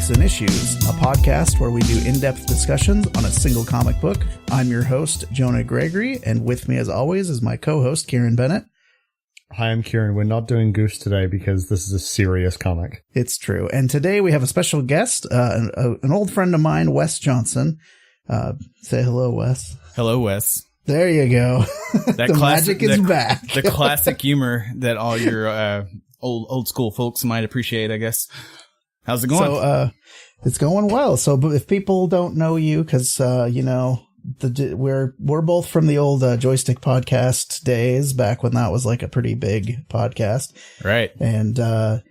Books and Issues, a podcast where we do in-depth discussions on a single comic book. I'm your host, Jonah Gregory, and with me as always is my co-host, Kieran Bennett. Hi, I'm Kieran. We're not doing Goofs today because this is a serious comic. It's true. And today we have a special guest, an old friend of mine, Wesley Johnson. Say hello, Wes. Hello, Wes. There you go. That magic is back. The classic humor that all your old school folks might appreciate, I guess. How's it going? So, it's going well. So, if people don't know you, because we're both from the old Joystick podcast days, back when that was like a pretty big podcast, right? And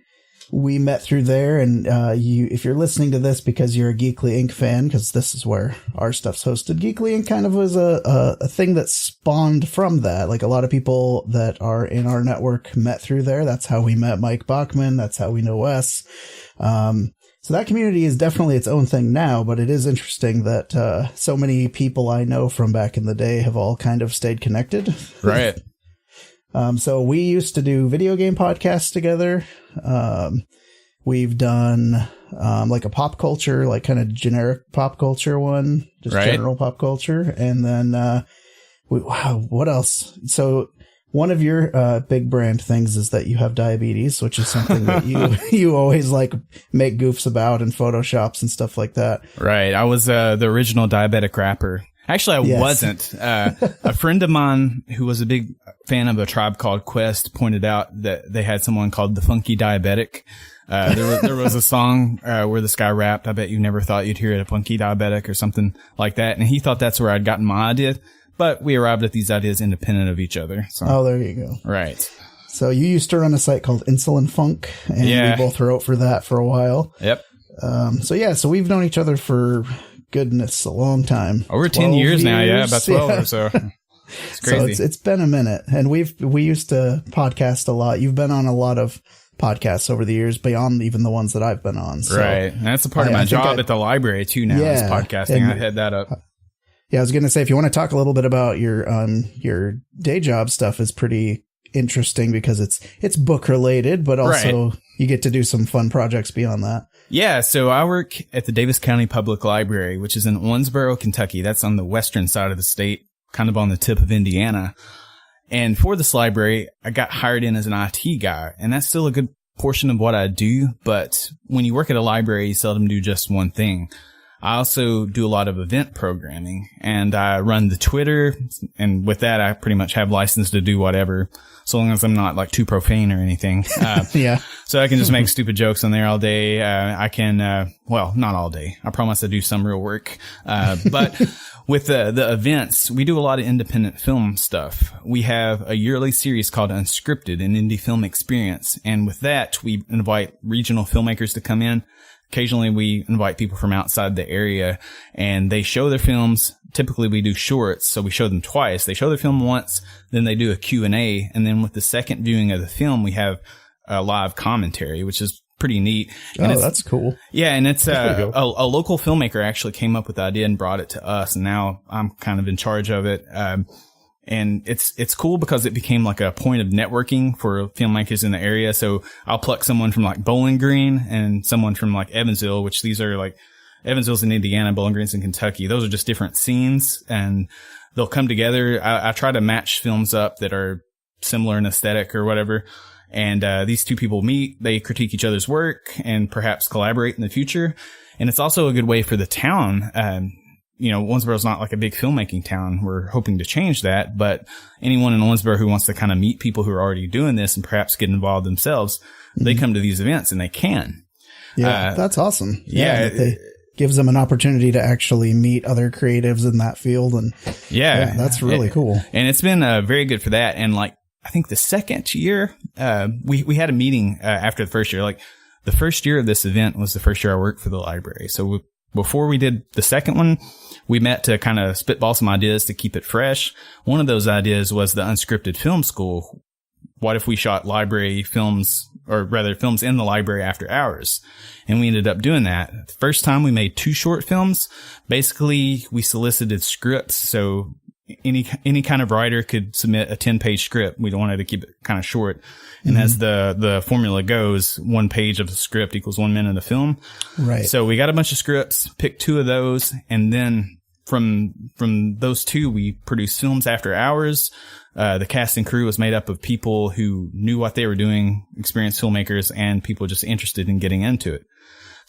we met through there. And if you're listening to this because you're a Geekly Inc. fan, because this is where our stuff's hosted, Geekly Inc. kind of was a thing that spawned from that. Like a lot of people that are in our network met through there. That's how we met Mike Bachman. That's how we know Wes. So that community is definitely its own thing now, but it is interesting that so many people I know from back in the day have all kind of stayed connected. Right. So we used to do video game podcasts together. We've done like a pop culture, like kind of generic pop culture one, just general pop culture. And then what else? So one of your big brand things is that you have diabetes, which is something that you always like make goofs about and photoshops and stuff like that. Right. I was the original diabetic rapper. Actually, I wasn't. A friend of mine who was a big fan of A Tribe Called Quest pointed out that they had someone called the Funky Diabetic. There was a song where this guy rapped, "I bet you never thought you'd hear it, a funky diabetic," or something like that. And he thought that's where I'd gotten my idea. But we arrived at these ideas independent of each other. So. Oh, there you go. Right. So you used to run a site called Insulin Funk, and we both wrote for that for a while. Yep. So we've known each other for goodness, a long time. Over 10 years now, yeah, about 12 or so. It's crazy. So it's been a minute, and we used to podcast a lot. You've been on a lot of podcasts over the years, beyond even the ones that I've been on. So right, and that's a part of my job at the library too. Now is podcasting. I head that up. Yeah, I was going to say, if you want to talk a little bit about your day job stuff, is pretty interesting because it's book related, but also you get to do some fun projects beyond that. Yeah, so I work at the Daviess County Public Library, which is in Owensboro, Kentucky. That's on the western side of the state, kind of on the tip of Indiana. And for this library, I got hired in as an IT guy, and that's still a good portion of what I do. But when you work at a library, you seldom do just one thing. I also do a lot of event programming, and I run the Twitter, and with that, I pretty much have license to do whatever, so long as I'm not like too profane or anything. Yeah. So I can just make stupid jokes on there all day. I can, well, not all day. I promise I do some real work. But with the events, we do a lot of independent film stuff. We have a yearly series called Unscripted, an indie film experience. And with that, we invite regional filmmakers to come in. Occasionally, we invite people from outside the area, and they show their films. Typically, we do shorts, so we show them twice. They show their film once, then they do a Q&A, and then with the second viewing of the film, we have a live commentary, which is pretty neat. And that's cool. Yeah, and it's a local filmmaker actually came up with the idea and brought it to us, and now I'm kind of in charge of it. And it's cool because it became like a point of networking for filmmakers in the area. So I'll pluck someone from like Bowling Green and someone from like Evansville, which these are like Evansville's in Indiana, Bowling Green's in Kentucky. Those are just different scenes, and they'll come together. I try to match films up that are similar in aesthetic or whatever. And these two people meet, they critique each other's work and perhaps collaborate in the future. And it's also a good way for the town. Owensboro's not like a big filmmaking town. We're hoping to change that, but anyone in Owensboro who wants to kind of meet people who are already doing this and perhaps get involved themselves, they come to these events and they can. Yeah, that's awesome. Yeah. It gives them an opportunity to actually meet other creatives in that field. And yeah that's really cool. And it's been very good for that. And like, I think the second year, we had a meeting after the first year. Like the first year of this event was the first year I worked for the library. So before we did the second one, we met to kind of spitball some ideas to keep it fresh. One of those ideas was the Unscripted Film School. What if we shot library films, or rather films in the library after hours? And we ended up doing that. The first time we made 2 short films. Basically, we solicited scripts. So any kind of writer could submit a 10-page script. We wanted to keep it kind of short. And as the formula goes, 1 page of the script equals 1 minute of film. Right. So we got a bunch of scripts, picked 2 of those, and then from those 2, we produced films after hours. The cast and crew was made up of people who knew what they were doing, experienced filmmakers, and people just interested in getting into it.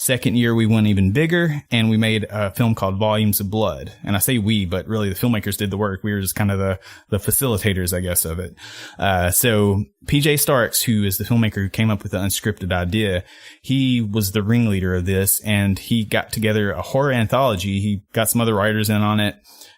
Second year, we went even bigger, and we made a film called Volumes of Blood. And I say we, but really the filmmakers did the work. We were just kind of the facilitators, I guess, of it. So PJ Starks, who is the filmmaker who came up with the unscripted idea, he was the ringleader of this, and he got together a horror anthology. He got some other writers in on it,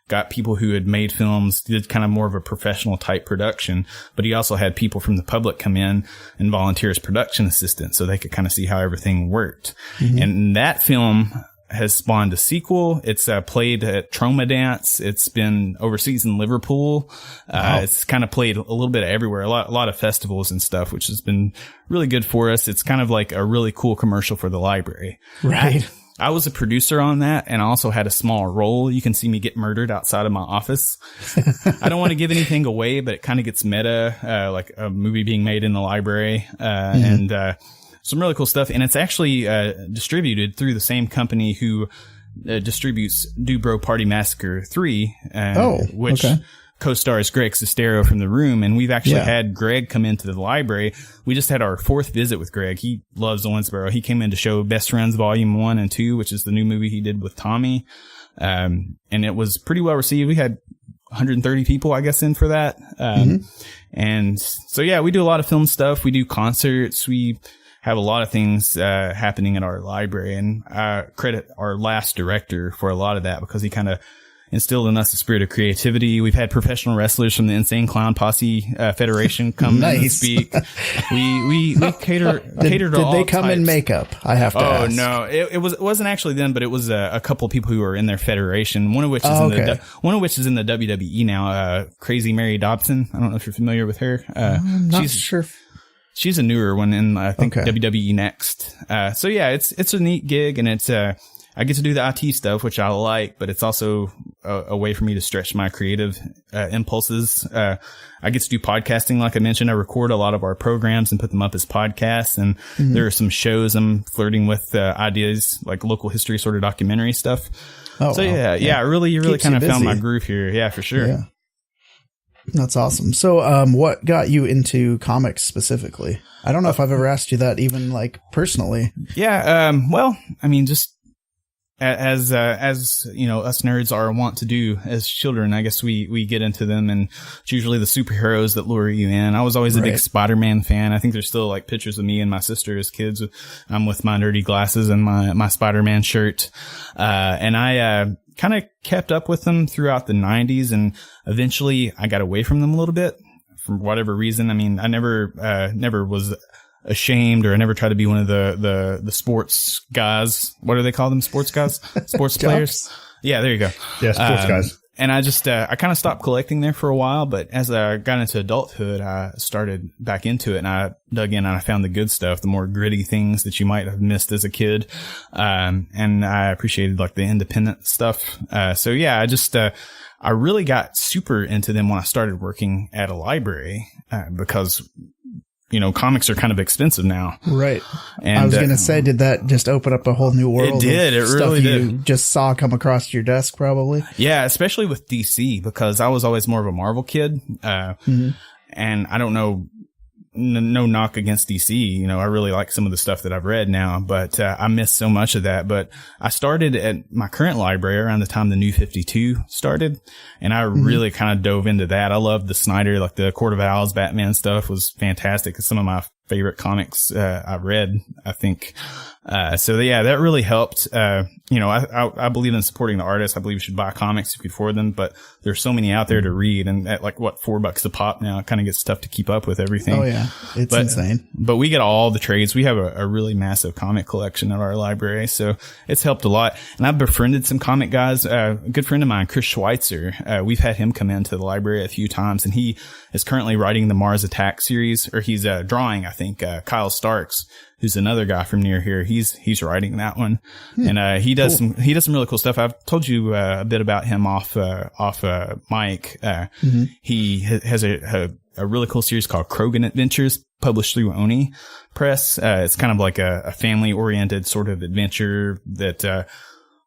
got people who had made films, did kind of more of a professional type production, but he also had people from the public come in and volunteer as production assistants so they could kind of see how everything worked. And that film has spawned a sequel. It's played at Trauma Dance. It's been overseas in Liverpool. It's kind of played a little bit everywhere, a lot of festivals and stuff, which has been really good for us. It's kind of like a really cool commercial for the library. Right. I was a producer on that and also had a small role. You can see me get murdered outside of my office. I don't want to give anything away, but it kind of gets meta, like a movie being made in the library, and some really cool stuff. And it's actually distributed through the same company who distributes Do Bro Party Massacre 3, which co-stars Greg Sestero from The Room. And we've actually had Greg come into the library. We just had our 4th visit with Greg. He loves Owensboro. He came in to show Best Friends Volume 1 and 2, which is the new movie he did with Tommy. And it was pretty well received. We had 130 people, I guess, in for that. And so, yeah, we do a lot of film stuff. We do concerts. We have a lot of things happening at our library. And I credit our last director for a lot of that because he kind of instilled in us a spirit of creativity. We've had professional wrestlers from the Insane Clown Posse Federation come in and speak. We catered to Did all they come types. in makeup? I have to ask. Oh no, it wasn't actually them, but it was a couple of people who were in their federation. One of which is in the WWE now. Crazy Mary Dobson. I don't know if you're familiar with her. I'm not sure. She's a newer one in I think WWE Next. So yeah, it's a neat gig, and it's I get to do the IT stuff, which I like, but it's also a way for me to stretch my creative impulses. I get to do podcasting. Like I mentioned, I record a lot of our programs and put them up as podcasts. And there are some shows I'm flirting with ideas, like local history sort of documentary stuff. Oh, so yeah, really kind of found my groove here. Yeah, for sure. Yeah. That's awesome. So, what got you into comics specifically? I don't know if I've ever asked you that, even like personally. Yeah. Well, I mean, just as you know, us nerds are wont to do as children, I guess we get into them, and it's usually the superheroes that lure you in. I was always a big Spider-Man fan. I think there's still like pictures of me and my sister as kids. I'm with my nerdy glasses and my Spider-Man shirt. And I, kind of kept up with them throughout the 90s, and eventually I got away from them a little bit for whatever reason. I mean, I never was ashamed, or I never tried to be one of the sports guys. What do they call them? Sports guys? Sports players? Yeah, there you go. Yeah, sports guys. And I just, I kind of stopped collecting there for a while, but as I got into adulthood, I started back into it, and I dug in and I found the good stuff, the more gritty things that you might have missed as a kid. And I appreciated like the independent stuff. So yeah, I really got super into them when I started working at a library, because you know, comics are kind of expensive now. Right. And I was going to say, did that just open up a whole new world? It did. It really did. You just saw come across your desk probably. Yeah, especially with DC, because I was always more of a Marvel kid. And I don't know, no knock against DC. You know, I really like some of the stuff that I've read now, but I missed so much of that. But I started at my current library around the time the New 52 started, and I really kind of dove into that. I loved the Snyder, like the Court of Owls, Batman stuff was fantastic. It's some of my favorite comics I've read, I think. So yeah, that really helped. You know, I believe in supporting the artists. I believe you should buy comics if you can afford them, but there's so many out there to read, and at like what, $4 a pop now, it kind of gets tough to keep up with everything. Oh yeah, it's insane. But we get all the trades. We have a really massive comic collection at our library, so it's helped a lot. And I've befriended some comic guys. A good friend of mine, Chris Schweitzer, we've had him come into the library a few times, and he is currently writing the Mars Attack series, or he's drawing, I think, Kyle Starks, who's another guy from near here. He's writing that one. And, he does some really cool stuff. I've told you a bit about him off mic. He has a really cool series called Krogan Adventures, published through Oni Press. It's kind of like a family oriented sort of adventure that,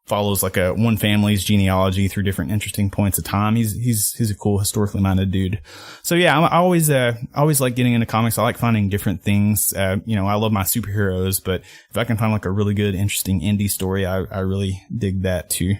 follows like one family's genealogy through different interesting points of time. He's a cool historically minded dude. So yeah, I always like getting into comics. I like finding different things. I love my superheroes, but if I can find like a really good, interesting indie story, I really dig that too.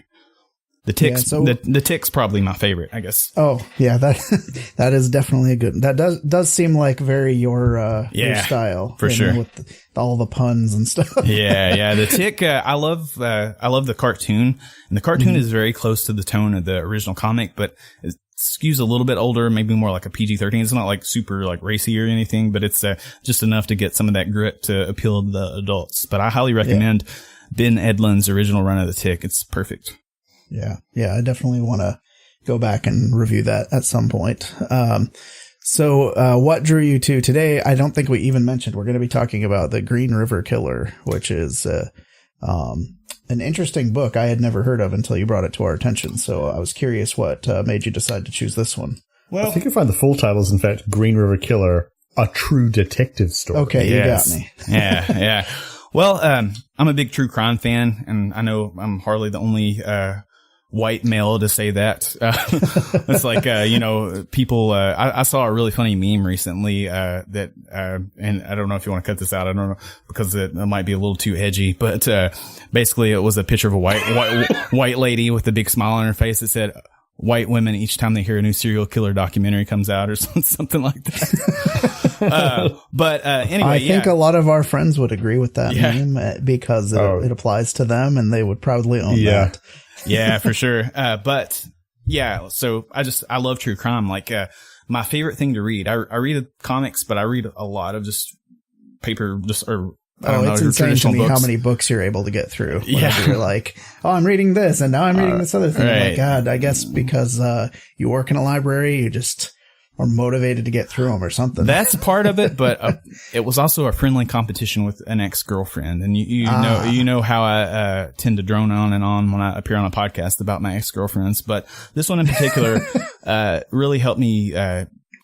The Tick's, the Tick's probably my favorite, I guess. Oh yeah, that is definitely a good. That does seem like very your style for sure, with all the puns and stuff. yeah. The Tick, I love the cartoon, and the cartoon is very close to the tone of the original comic, but it skews a little bit older, maybe more like a PG-13. It's not like super like racy or anything, but it's just enough to get some of that grit to appeal to the adults. But I highly recommend Ben Edlund's original run of the Tick. It's perfect. Yeah, I definitely want to go back and review that at some point. So what drew you to today? I don't think we even mentioned we're going to be talking about the Green River Killer, which is an interesting book I had never heard of until you brought it to our attention. So I was curious what made you decide to choose this one. Well, I think you'll find the full title is, in fact, Green River Killer, a true detective story. Okay, you got me. Yeah. Well, I'm a big true crime fan, and I know I'm hardly the only white male to say that. It's like, people, I saw a really funny meme recently, that, and I don't know if you want to cut this out. I don't know, because it might be a little too edgy, but, basically it was a picture of a white lady with a big smile on her face that said, white women each time they hear a new serial killer documentary comes out, or something like that. But anyway, I think a lot of our friends would agree with that meme because it applies to them, and they would proudly own that. Yeah, for sure. But yeah, so I love true crime. Like, my favorite thing to read, I read comics, but I read a lot of just paper, it's insane to me how many books you're able to get through. You're like, oh, I'm reading this, and now I'm reading this other thing. Right. Oh my God, I guess because you work in a library, you just are motivated to get through them or something. That's part of it, but it was also a friendly competition with an ex-girlfriend, and you know how I tend to drone on and on when I appear on a podcast about my ex-girlfriends. But this one in particular really helped me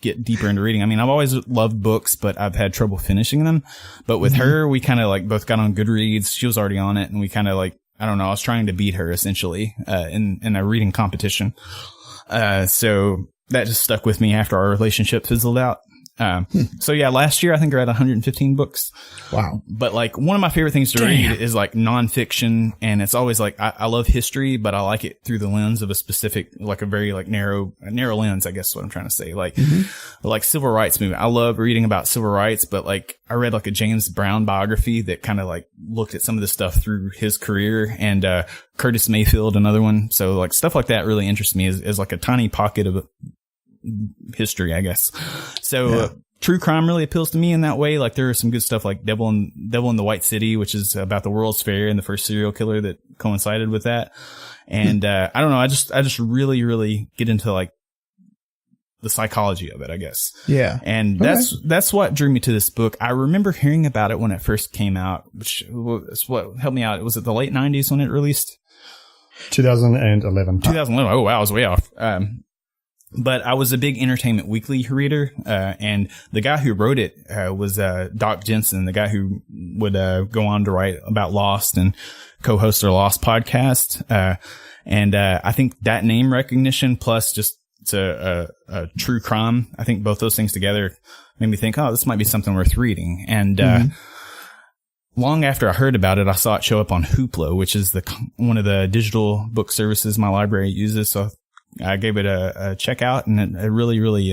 get deeper into reading. I mean, I've always loved books, but I've had trouble finishing them. But with her, we kind of like both got on Goodreads. She was already on it, and we kind of like, I don't know, I was trying to beat her essentially in a reading competition. So that just stuck with me after our relationship fizzled out. So yeah, last year I think I read 115 books. Wow. But like one of my favorite things to read is like nonfiction, and it's always like I love history, but I like it through the lens of a specific, like a very like narrow lens, I guess is what I'm trying to say. Like like civil rights movement. I love reading about civil rights, but like I read like a James Brown biography that kind of like looked at some of this stuff through his career, and Curtis Mayfield, another one. So like stuff like that really interests me as like a tiny pocket of history, I guess. So true crime really appeals to me in that way. Like there are some good stuff like Devil in the White City, which is about the World's Fair and the first serial killer that coincided with that. And I don't know, I just really, really get into like the psychology of it, I guess. Yeah. And that's what drew me to this book. I remember hearing about it when it first came out, which was what helped me out. Was it the late 90s when it released? 2011. 2011. Oh wow, I was way off. But I was a big Entertainment Weekly reader, and the guy who wrote it was Doc Jensen, the guy who would go on to write about Lost and co-host their Lost podcast. And I think that name recognition plus just it's a true crime, I think both those things together made me think, oh, this might be something worth reading. And long after I heard about it, I saw it show up on Hoopla, which is one of the digital book services my library uses. So I gave it a check out, and it really, really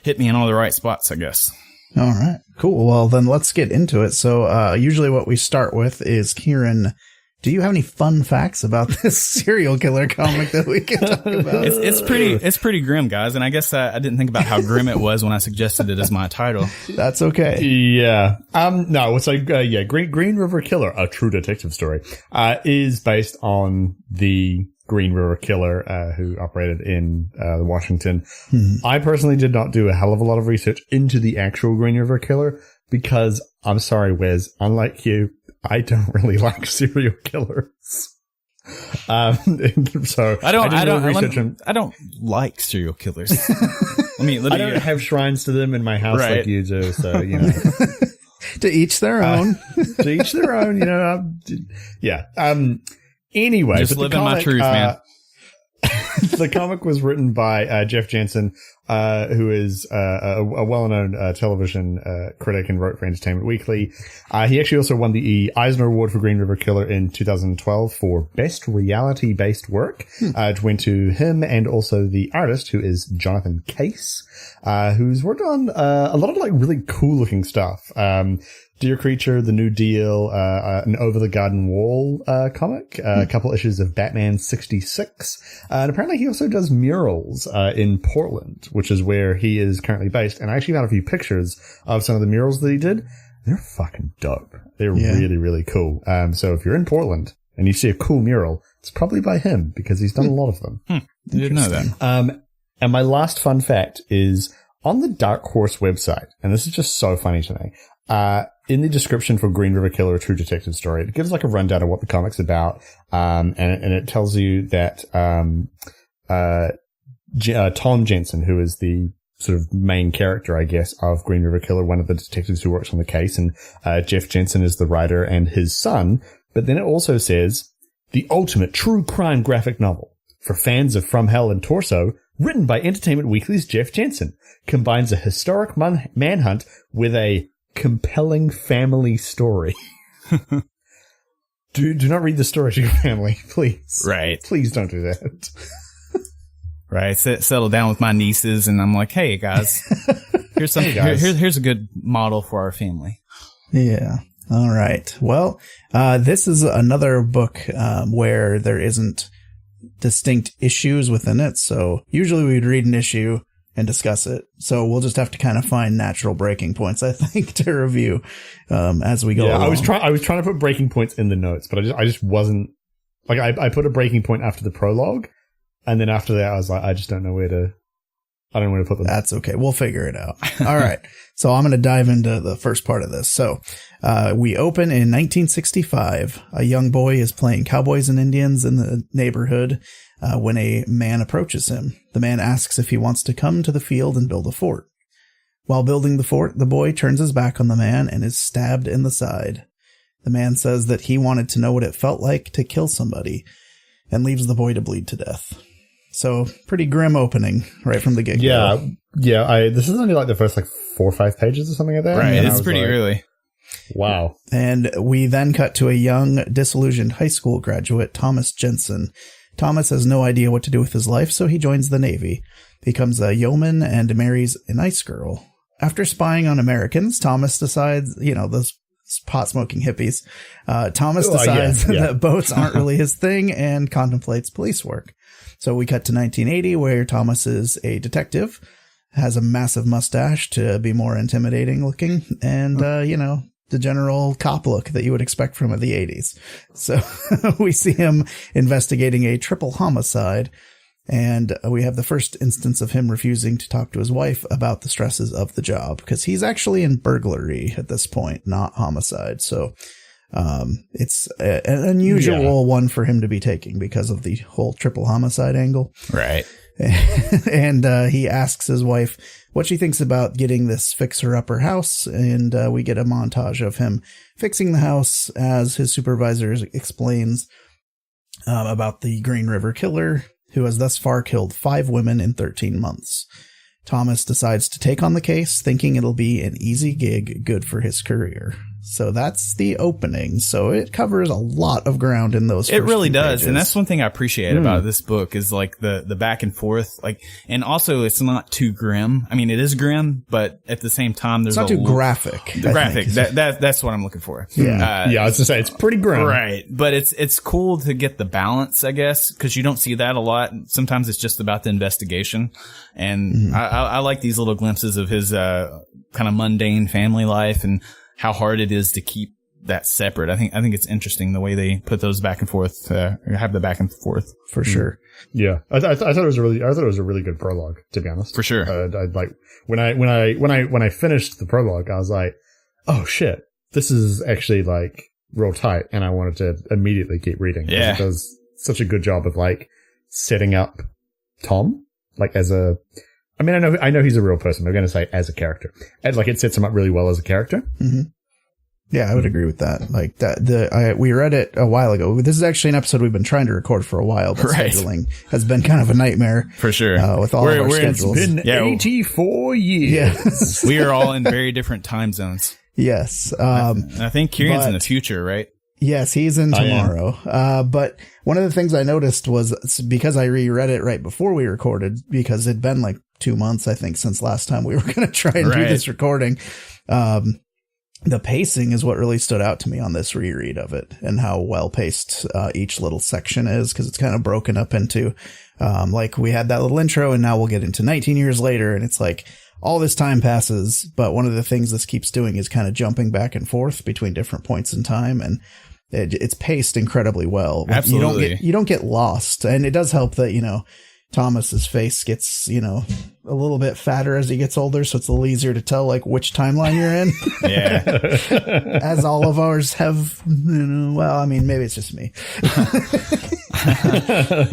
hit me in all the right spots, I guess. All right, cool. Well, then let's get into it. So usually what we start with is, Kieran, do you have any fun facts about this serial killer comic that we can talk about? It's pretty grim, guys, and I guess I didn't think about how grim it was when I suggested it as my title. That's okay. Yeah. No, it's like Green River Killer, a true detective story, is based on the Green River Killer, who operated in Washington. I personally did not do a hell of a lot of research into the actual Green River Killer, because I'm sorry, Wes, unlike you, I don't really like serial killers. So I don't like serial killers. I don't have shrines to them in my house like you do. So, to each their own, to each their own, yeah. Anyway, just living my truth, man. The comic was written by Jeff Jensen, who is a well-known television critic and wrote for Entertainment Weekly. He actually also won the Eisner Award for Green River Killer in 2012 for Best Reality-Based Work. It went to him and also the artist, who is Jonathan Case, who's worked on a lot of like really cool-looking stuff. Dear Creature, The New Deal, an Over the Garden Wall comic, a couple issues of Batman 66, and apparently he also does murals in Portland, which is where he is currently based. And I actually found a few pictures of some of the murals that he did. They're fucking dope. They're really, really cool. So if you're in Portland and you see a cool mural, it's probably by him because he's done a lot of them. I didn't know that. And my last fun fact is on the Dark Horse website, and this is just so funny to me. In the description for Green River Killer, a true detective story, it gives like a rundown of what the comic's about. And it tells you that, Tom Jensen, who is the sort of main character, I guess, of Green River Killer, one of the detectives who works on the case, and, Jeff Jensen is the writer and his son. But then it also says the ultimate true crime graphic novel for fans of From Hell and Torso, written by Entertainment Weekly's Jeff Jensen, combines a historic manhunt with a compelling family story. Do not read the story to your family, please. Right. Please don't do that. Right. Settle down with my nieces, and I'm like, hey guys, here's some. Here's a good model for our family. Yeah. All right. Well, this is another book where there isn't distinct issues within it. So usually we'd read an issue and discuss it. So we'll just have to kind of find natural breaking points, I think, to review as we go along. I was trying to put breaking points in the notes, but I just wasn't like I put a breaking point after the prologue, and then after that I was like, I don't know where to put them. That's okay. We'll figure it out. All right. So I'm going to dive into the first part of this. So we open in 1965. A young boy is playing cowboys and Indians in the neighborhood when a man approaches him. The man asks if he wants to come to the field and build a fort. While building the fort, the boy turns his back on the man and is stabbed in the side. The man says that he wanted to know what it felt like to kill somebody and leaves the boy to bleed to death. So pretty grim opening right from the get-go. Yeah. This is only like the first like 4 or 5 pages or something like that. Right. It's pretty early. Wow. And we then cut to a young, disillusioned high school graduate, Thomas Jensen. Thomas has no idea what to do with his life, so he joins the Navy, becomes a yeoman, and marries a nice girl. After spying on Americans, Thomas decides, those pot-smoking hippies, Thomas decides that boats aren't really his thing and contemplates police work. So we cut to 1980, where Thomas is a detective, has a massive mustache to be more intimidating looking, and, the general cop look that you would expect from the 80s. So we see him investigating a triple homicide, and we have the first instance of him refusing to talk to his wife about the stresses of the job, because he's actually in burglary at this point, not homicide. So it's an unusual one for him to be taking because of the whole triple homicide angle. Right. And he asks his wife what she thinks about getting this fixer-upper house, and we get a montage of him fixing the house as his supervisor explains about the Green River Killer, who has thus far killed 5 women in 13 months. Thomas decides to take on the case, thinking it'll be an easy gig, good for his career. So that's the opening. So it covers a lot of ground in those. It really does. pages. And that's one thing I appreciate about this book is like the back and forth, and also it's not too grim. I mean, it is grim, but at the same time, there's it's not too graphic. Graphic. That's what I'm looking for. Yeah. I was to say it's pretty grim. Right. But it's cool to get the balance, I guess, because you don't see that a lot. Sometimes it's just about the investigation. And I like these little glimpses of his, kind of mundane family life and how hard it is to keep that separate. I think it's interesting the way they put those back and forth, have the back and forth for sure. Yeah. I thought it was a really good prologue, to be honest. For sure. I like when I finished the prologue, I was like, oh shit, this is actually like real tight, and I wanted to immediately keep reading. Yeah. It does such a good job of like setting up Tom, like as a, I mean, I know he's a real person, but I'm going to say as a character. And like it sets him up really well as a character. Mm-hmm. Yeah, I would agree with that. Like that, we read it a while ago. This is actually an episode we've been trying to record for a while, but scheduling has been kind of a nightmare for sure. With all of our schedules. It's been 84 years. Yes. We are all in very different time zones. Yes. I think Kieran's in the future, right? Yes, he's in tomorrow. But one of the things I noticed was because I reread it right before we recorded, because it'd been like 2 months, I think, since last time we were going to try and do this recording. The pacing is what really stood out to me on this reread of it, and how well paced each little section is, because it's kind of broken up into like we had that little intro, and now we'll get into 19 years later, and it's like all this time passes. But one of the things this keeps doing is kind of jumping back and forth between different points in time, and it's paced incredibly well. Absolutely. You don't get lost, and it does help that, you know, Thomas's face gets, you know, a little bit fatter as he gets older, so it's a little easier to tell like which timeline you're in. Yeah. As all of ours have, you know, well, I mean, maybe it's just me.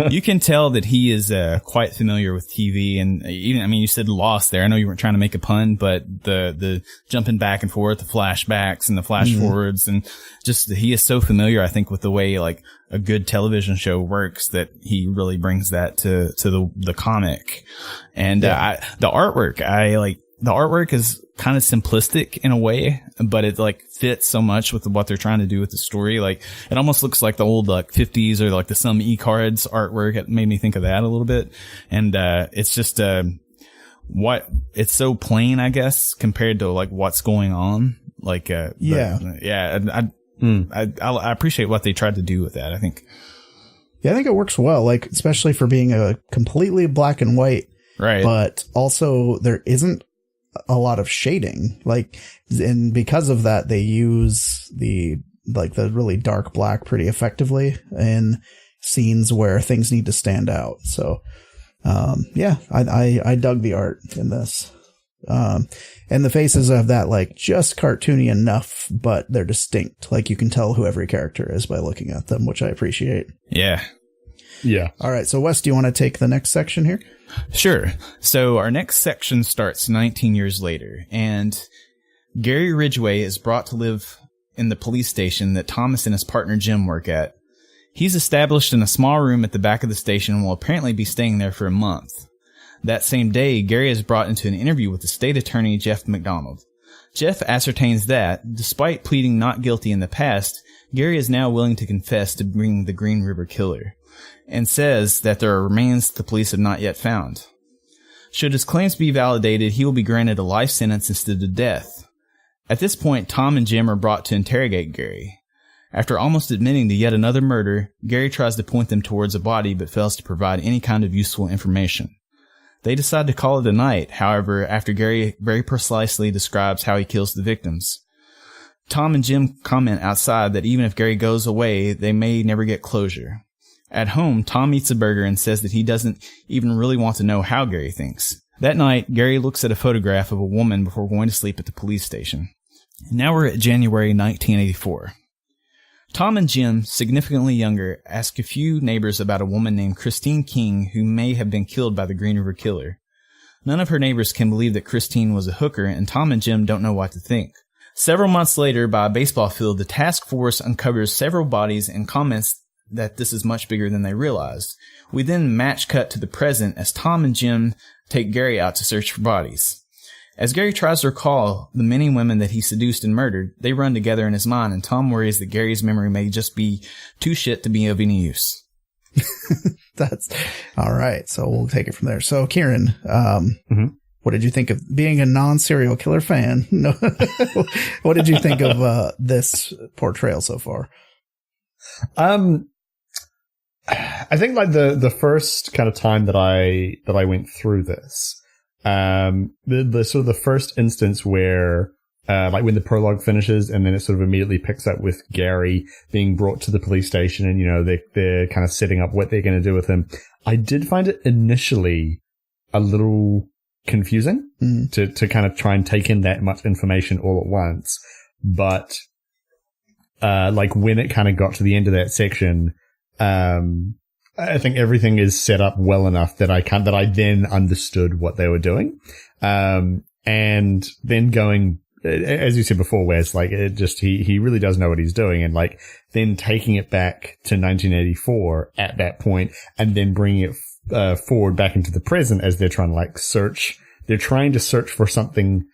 You can tell that he is quite familiar with TV, and even, I mean, you said Lost there. I know you weren't trying to make a pun, but the jumping back and forth, the flashbacks and the flash forwards, and just he is so familiar, I think, with the way like a good television show works, that he really brings that to the comic. And the artwork is kind of simplistic in a way, but it like fits so much with what they're trying to do with the story. Like it almost looks like the old like 50s or like the some e-cards artwork. It made me think of that a little bit. And it's just it's so plain, I guess, compared to like what's going on. Like I appreciate what they tried to do with that, I think. Yeah, I think it works well, like especially for being a completely black and white. Right. But also there isn't a lot of shading, like, and because of that, they use the really dark black pretty effectively in scenes where things need to stand out. So, I dug the art in this. And the faces of that, like, just cartoony enough, but they're distinct. Like, you can tell who every character is by looking at them, which I appreciate. Yeah. Yeah. All right. So, Wes, do you want to take the next section here? Sure. So our next section starts 19 years later, and Gary Ridgway is brought to live in the police station that Thomas and his partner Jim work at. He's established in a small room at the back of the station and will apparently be staying there for a month. That same day, Gary is brought into an interview with the state attorney, Jeff McDonald. Jeff ascertains that, despite pleading not guilty in the past, Gary is now willing to confess to being the Green River Killer, and says that there are remains the police have not yet found. Should his claims be validated, he will be granted a life sentence instead of death. At this point, Tom and Jim are brought to interrogate Gary. After almost admitting to yet another murder, Gary tries to point them towards a body but fails to provide any kind of useful information. They decide to call it a night, however, after Gary very precisely describes how he kills the victims. Tom and Jim comment outside that even if Gary goes away, they may never get closure. At home, Tom eats a burger and says that he doesn't even really want to know how Gary thinks. That night, Gary looks at a photograph of a woman before going to sleep at the police station. Now we're at January 1984. Tom and Jim, significantly younger, ask a few neighbors about a woman named Christine King who may have been killed by the Green River Killer. None of her neighbors can believe that Christine was a hooker, and Tom and Jim don't know what to think. Several months later, by a baseball field, the task force uncovers several bodies and comments that this is much bigger than they realized. We then match cut to the present as Tom and Jim take Gary out to search for bodies. As Gary tries to recall the many women that he seduced and murdered, they run together in his mind, and Tom worries that Gary's memory may just be too shit to be of any use. That's all right. So we'll take it from there. So Kieran, what did you think of being a non-serial killer fan? No, what did you think of this portrayal so far? I think like the first kind of time that I went through this, the sort of the first instance where, like when the prologue finishes and then it sort of immediately picks up with Gary being brought to the police station and, you know, they're kind of setting up what they're going to do with him. I did find it initially a little confusing to kind of try and take in that much information all at once. but like when it kind of got to the end of that section, I think everything is set up well enough that I then understood what they were doing. And then going, as you said before, Wes, like he really does know what he's doing, and like then taking it back to 1984 at that point and then bringing it forward back into the present as they're trying to like they're trying to search for something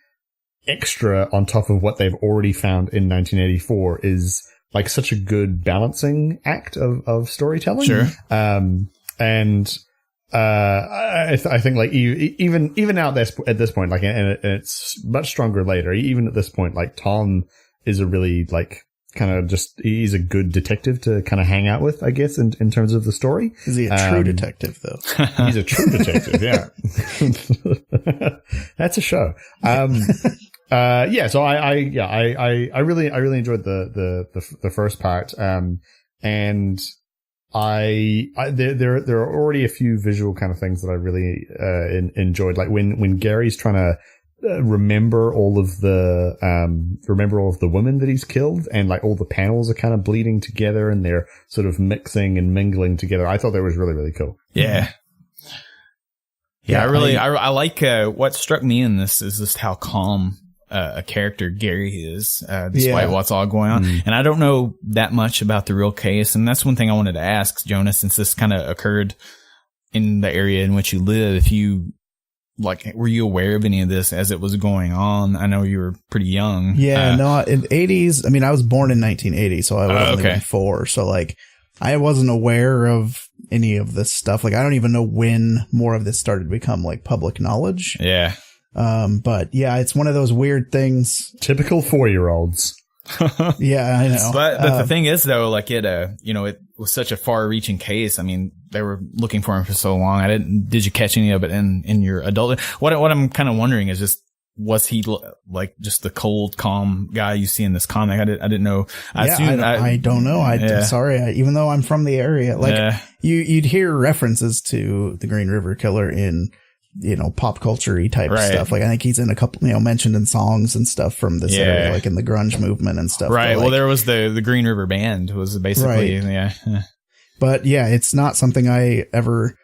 extra on top of what they've already found in 1984 is like such a good balancing act of storytelling. Sure. I think like even out there at this point, like, and it's much stronger later, even at this point, like Tom is a really like kind of he's a good detective to kind of hang out with, I guess, in terms of the story. Is he a true detective though? He's a true detective. Yeah. That's a show. Yeah, so I really enjoyed the first part. And there are already a few visual kind of things that I really enjoyed, like when Gary's trying to remember all of the women that he's killed, and like all the panels are kind of bleeding together and they're sort of mixing and mingling together. I thought that was really, really cool. Yeah. Yeah, I like what struck me in this is just how calm a character Gary is, despite what's all going on. And I don't know that much about the real case. And that's one thing I wanted to ask, Jonah, since this kind of occurred in the area in which you live. If you, like, were you aware of any of this as it was going on? I know you were pretty young. Yeah, no, in the 80s, I mean, I was born in 1980, so I was only 4. So, like, I wasn't aware of any of this stuff. Like, I don't even know when more of this started to become, like, public knowledge. Yeah. But yeah, it's one of those weird things. Typical 4-year-olds. Yeah, I know. But the thing is, though, like it was such a far-reaching case. I mean, they were looking for him for so long. Did you catch any of it in your adult? What I'm kind of wondering is just, was he like just the cold, calm guy you see in this comic? I didn't know. I don't know. I'm sorry. Even though I'm from the area, like you'd hear references to the Green River Killer in, pop culture-y type stuff. Like, I think he's in a couple, mentioned in songs and stuff from this area, like in the grunge movement and stuff. Right. But, well, there was the Green River Band was basically, But yeah, it's not something I ever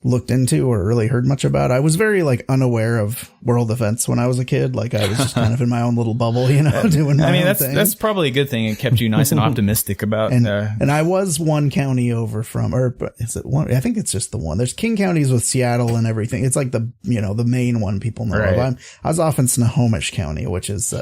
looked into or really heard much about. I was very like unaware of world events when I was a kid. Like, I was just kind of in my own little bubble, doing my own thing. That's probably a good thing. It kept you nice and optimistic about. And I was one county over from, or is it one? I think it's just the one. There's King counties with Seattle and everything. It's like the main one people know of. I was off in Snohomish County, which is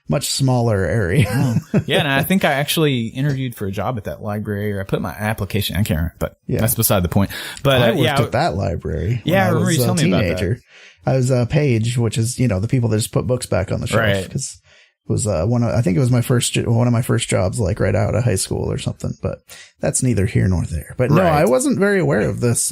much smaller area. Yeah, and I think I actually interviewed for a job at that library, or I put my application. I can't remember, but that's beside the point. But I worked at that library. Yeah, I remember you telling me about that. I was Page, which is the people that just put books back on the shelf, because it was I think it was one of my first jobs, like right out of high school or something. But that's neither here nor there. But no, I wasn't very aware of this.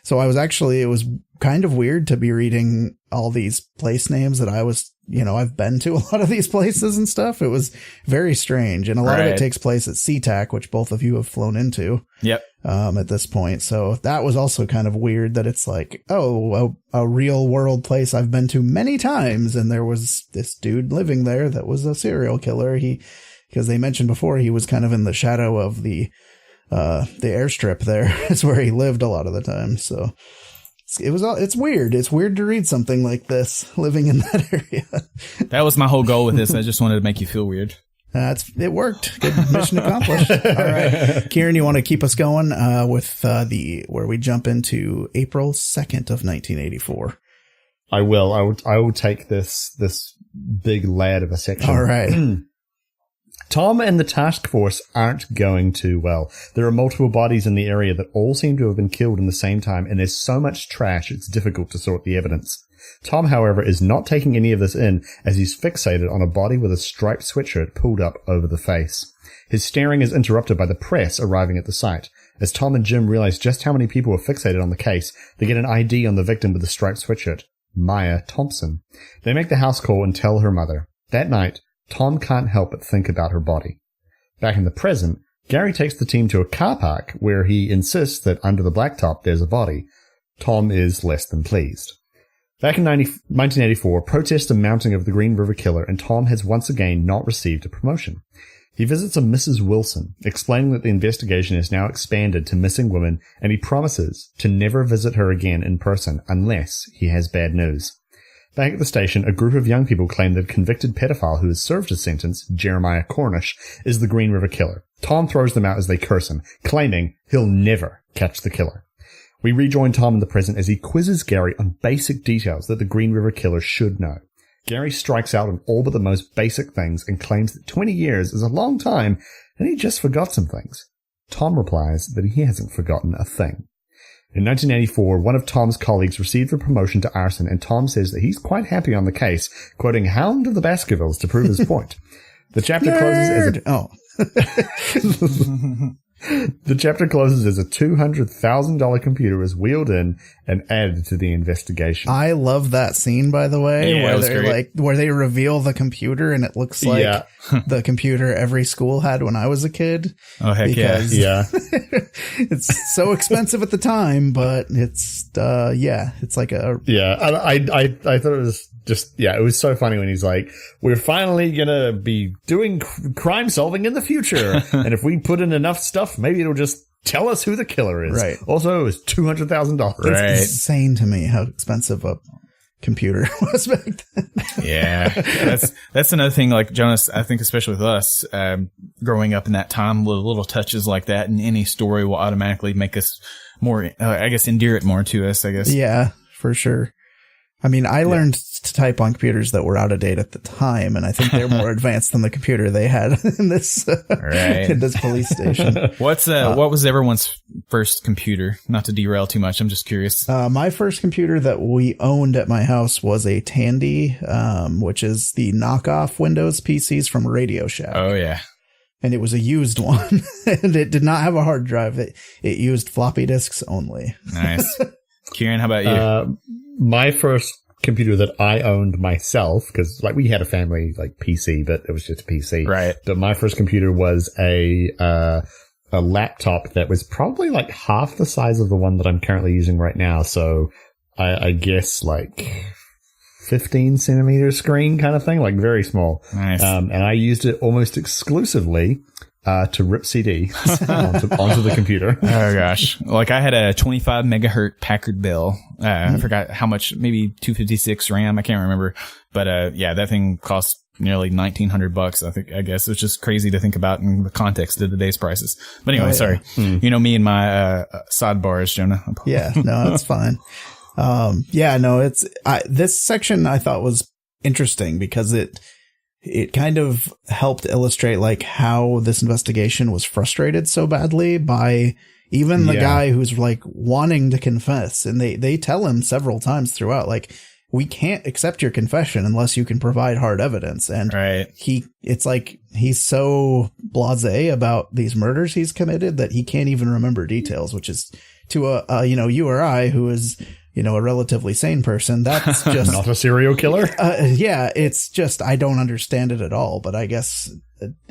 So I was it was kind of weird to be reading all these place names that I was, I've been to a lot of these places and stuff. It was very strange. And a lot of it takes place at SeaTac, which both of you have flown into. Yep. At this point. So that was also kind of weird that it's like, a real world place I've been to many times. And there was this dude living there that was a serial killer. Because they mentioned before, he was kind of in the shadow of the airstrip there. It's where he lived a lot of the time. So it's weird. It's weird to read something like this living in that area. That was my whole goal with this. I just wanted to make you feel weird. It worked. Good mission accomplished. All right. Kieran, you want to keep us going, with, where we jump into April 2nd of 1984? I will. I will take this big lad of a section. All right. Tom and the task force aren't going too well. There are multiple bodies in the area that all seem to have been killed in the same time, and there's so much trash it's difficult to sort the evidence. Tom, however, is not taking any of this in, as he's fixated on a body with a striped sweatshirt pulled up over the face. His staring is interrupted by the press arriving at the site. As Tom and Jim realize just how many people were fixated on the case, they get an ID on the victim with the striped sweatshirt, Maya Thompson. They make the house call and tell her mother. That night, Tom can't help but think about her body. Back in the present, Gary takes the team to a car park where he insists that under the blacktop there's a body. Tom is less than pleased. Back in 1984, protests are mounting over the Green River Killer, and Tom has once again not received a promotion. He visits a Mrs. Wilson, explaining that the investigation is now expanded to missing women, and he promises to never visit her again in person unless he has bad news. Back at the station, a group of young people claim that a convicted pedophile who has served his sentence, Jeremiah Cornish, is the Green River Killer. Tom throws them out as they curse him, claiming he'll never catch the killer. We rejoin Tom in the present as he quizzes Gary on basic details that the Green River Killer should know. Gary strikes out on all but the most basic things and claims that 20 years is a long time and he just forgot some things. Tom replies that he hasn't forgotten a thing. In 1984, one of Tom's colleagues received a promotion to arson, and Tom says that he's quite happy on the case, quoting Hound of the Baskervilles to prove his point. The chapter closes as The chapter closes as a $200,000 computer was wheeled in and added to the investigation. I love that scene, by the way, where they reveal the computer and it looks like the computer every school had when I was a kid. Oh, heck yeah. It's so expensive at the time, but it's, it's like a... Yeah, I thought it was just, it was so funny when he's like, we're finally gonna be doing crime solving in the future. And if we put in enough stuff, maybe it'll just tell us who the killer is. Right. Also, it was $200,000. It's insane to me how expensive a computer was back then. Yeah. That's another thing, like Jonas, I think especially with us, growing up in that time, little touches like that in any story will automatically make us more, endear it more to us, I guess. Yeah, for sure. I mean, I learned to type on computers that were out of date at the time, and I think they're more advanced than the computer they had in this in this police station. What was everyone's first computer? Not to derail too much, I'm just curious. My first computer that we owned at my house was a Tandy, which is the knockoff Windows PCs from Radio Shack. Oh, yeah. And it was a used one, and it did not have a hard drive. It used floppy disks only. Nice. Kieran, how about you? My first computer that I owned myself, because we had a family PC, but it was just a PC. Right. But my first computer was a laptop that was probably half the size of the one that I'm currently using right now. So I guess 15 centimeter screen kind of thing, very small. Nice. And I used it almost exclusively to rip CD onto the computer. Oh gosh. I had a 25 megahertz Packard Bell. I forgot how much, maybe 256 RAM. I can't remember. But, that thing cost nearly $1,900. I guess it's just crazy to think about in the context of today's prices. But anyway, sorry. You know me and my, sidebars, Jonah. Yeah, no, that's fine. This section I thought was interesting because it kind of helped illustrate how this investigation was frustrated so badly by even the guy who's wanting to confess. And they tell him several times throughout, we can't accept your confession unless you can provide hard evidence. And he's so blasé about these murders he's committed that he can't even remember details, which is to you or I, who is, a relatively sane person, that's just not a serial killer. It's just, I don't understand it at all, but I guess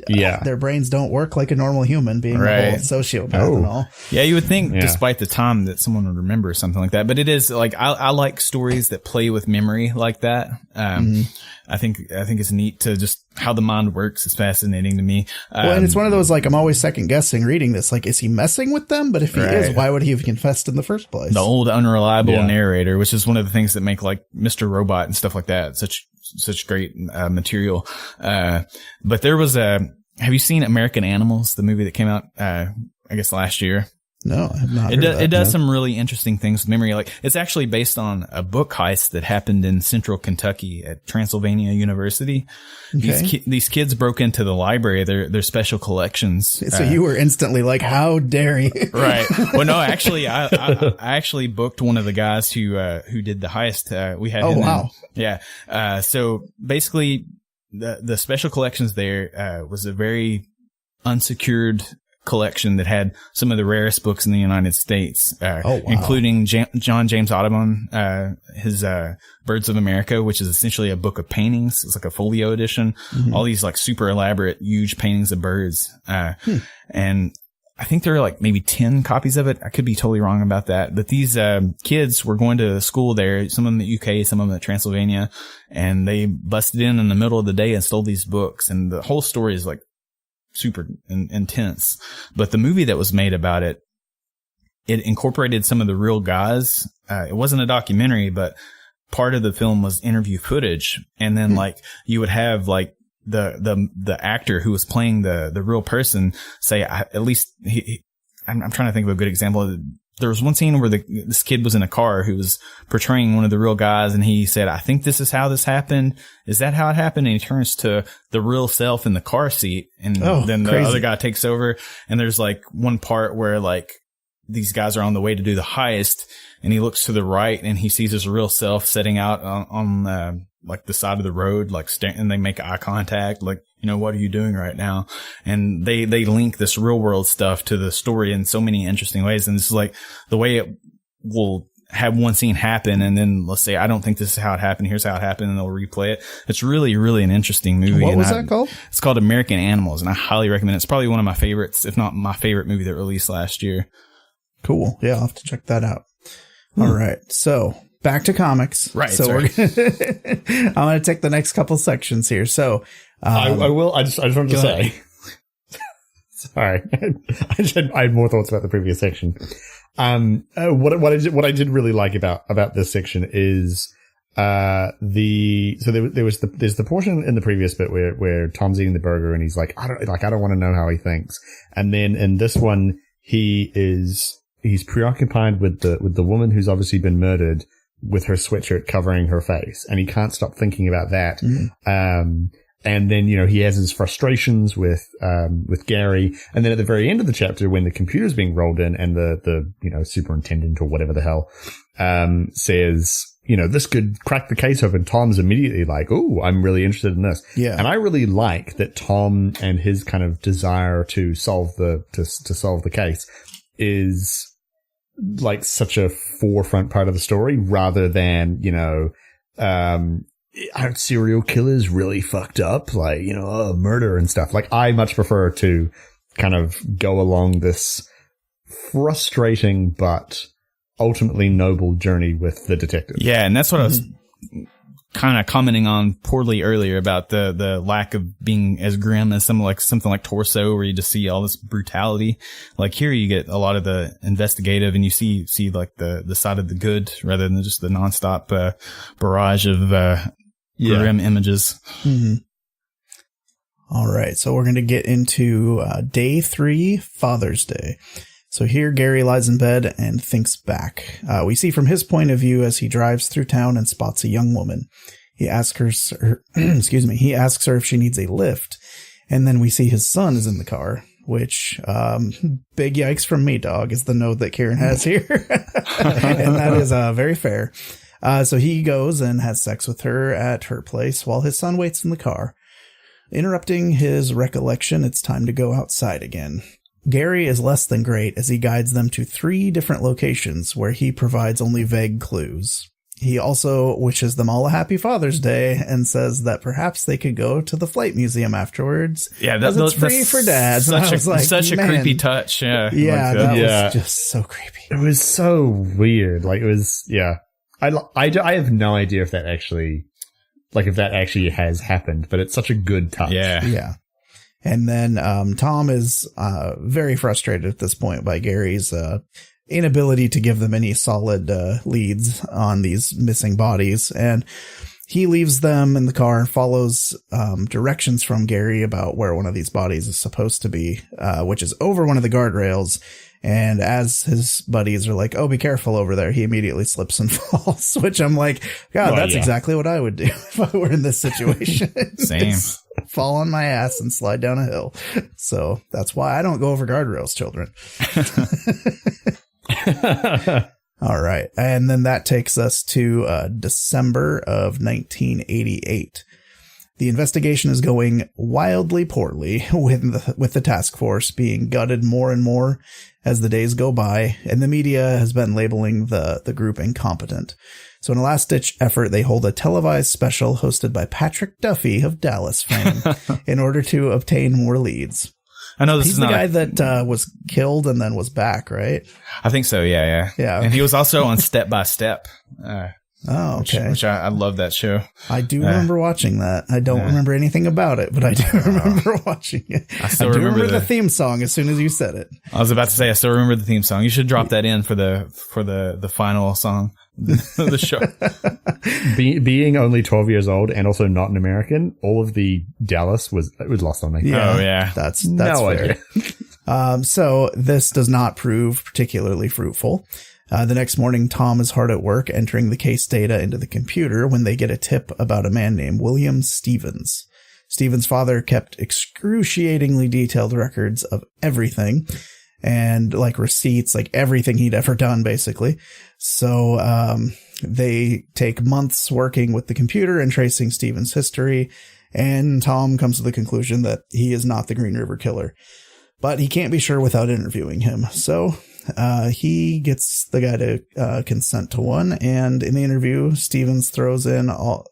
their brains don't work like a normal human, being a whole sociopath and all. Yeah, you would think despite the time that someone would remember something like that, but it is I like stories that play with memory like that. I think it's neat to just how the mind works. It's fascinating to me. And it's one of those, I'm always second guessing reading this. Is he messing with them? But if he is, why would he have confessed in the first place? The old unreliable narrator, which is one of the things that make Mr. Robot and stuff like that such great material. But there was have you seen American Animals, the movie that came out, I guess last year? No, I have not. It does some really interesting things with memory. It's actually based on a book heist that happened in central Kentucky at Transylvania University. Okay. These kids broke into the library, their special collections. So you were instantly how dare you? Right. Well, no, actually, I actually booked one of the guys who did the heist. We had him. Oh, wow. Yeah. So basically the special collections there, was a very unsecured collection that had some of the rarest books in the United States, including John James Audubon, his Birds of America, which is essentially a book of paintings. It's a folio edition. All these super elaborate, huge paintings of birds. And I think there are like maybe 10 copies of it. I could be totally wrong about that. But these kids were going to school there, some of them at UK, some of them at Transylvania, and they busted in the middle of the day and stole these books. And the whole story is like super intense. But the movie that was made about it, it incorporated some of the real guys. It wasn't a documentary, but part of the film was interview footage. And then like you would have like the actor who was playing the real person say, at least I'm trying to think of a good example. There was one scene where this kid was in a car who was portraying one of the real guys, and he said, I think this is how this happened. Is that how it happened? And he turns to the real self in the car seat, and then the other guy takes over. And there's like one part where like these guys are on the way to do the heist, and he looks to the right and he sees his real self setting out on like the side of the road, like and they make eye contact, like, you know, what are you doing right now? And they link this real world stuff to the story in so many interesting ways. And this is like the way it will have one scene happen, and then let's say, I don't think this is how it happened. Here's how it happened. And they'll replay it. It's really, really an interesting movie. What was that called? It's called American Animals, and I highly recommend it. It's probably one of my favorites, if not my favorite movie that released last year. Cool. Yeah, I'll have to check that out. All right. So back to comics. Right. So I'm going to take the next couple sections here. So I will. I just wanted to say. Sorry, I had more thoughts about the previous section. What I did really like about this section is there's the portion in the previous bit where Tom's eating the burger and he's like, I don't want to know how he thinks. And then in this one, he's preoccupied with the woman who's obviously been murdered, with her sweatshirt covering her face, and he can't stop thinking about that. Mm-hmm. And then, you know, he has his frustrations with Gary. And then at the very end of the chapter, when the computer's being rolled in and the, you know, superintendent or whatever the hell, says, you know, this could crack the case open, Tom's immediately like, oh, I'm really interested in this. Yeah. And I really like that Tom and his kind of desire to solve the case is like such a forefront part of the story, rather than, you know, aren't serial killers really fucked up? Like, you know, murder and stuff. Like, I much prefer to kind of go along this frustrating but ultimately noble journey with the detective. Yeah, and that's what I was kind of commenting on poorly earlier about the lack of being as grim as something like Torso, where you just see all this brutality. Like here you get a lot of the investigative, and you see like the side of the good rather than just the nonstop barrage of grim images. Mm-hmm. All right, so we're going to get into day 3, Father's Day. So here Gary lies in bed and thinks back. We see from his point of view as he drives through town and spots a young woman. He asks her, he asks her if she needs a lift. And then we see his son is in the car, which, big yikes from me, dog, is the note that Kieran has here. And that is very fair. So he goes and has sex with her at her place while his son waits in the car. Interrupting his recollection, it's time to go outside again. Gary is less than great as he guides them to 3 different locations where he provides only vague clues. He also wishes them all a happy Father's Day and says that perhaps they could go to the Flight Museum afterwards. Yeah, that's free for dads. Such a creepy touch. Yeah, yeah, that was just so creepy. It was so weird. Like, it was, yeah. I have no idea if that actually has happened, but it's such a good touch. Yeah. Yeah. And then Tom is very frustrated at this point by Gary's inability to give them any solid leads on these missing bodies. And he leaves them in the car and follows directions from Gary about where one of these bodies is supposed to be, which is over one of the guardrails. And as his buddies are like, oh, be careful over there, he immediately slips and falls, which I'm like, God, that's exactly what I would do if I were in this situation. Same. Fall on my ass and slide down a hill. So that's why I don't go over guardrails, children. All right. And then that takes us to December of 1988. The investigation is going wildly poorly, with the task force being gutted more and more as the days go by, and the media has been labeling the group incompetent. So in a last-ditch effort, they hold a televised special hosted by Patrick Duffy of Dallas fame in order to obtain more leads. I know this He's is the not guy that was killed and then was back, right? I think so. Yeah. Yeah. And he was also on Step by Step. Oh, okay. Which I love that show. I do remember watching that. I don't remember anything about it, but I do remember watching it. I still remember the theme song as soon as you said it. I was about to say I still remember the theme song. You should drop that in for the final song of the show. Being only 12 years old and also not an American, all of the Dallas was lost on me. Yeah, oh yeah, that's no fair. idea. So this does not prove particularly fruitful. The next morning, Tom is hard at work entering the case data into the computer when they get a tip about a man named William Stevens. Stevens' father kept excruciatingly detailed records of everything and like receipts, like everything he'd ever done, basically. So they take months working with the computer and tracing Stevens' history. And Tom comes to the conclusion that he is not the Green River Killer. But he can't be sure without interviewing him. So he gets the guy to consent to one. And in the interview, Stevens throws it in all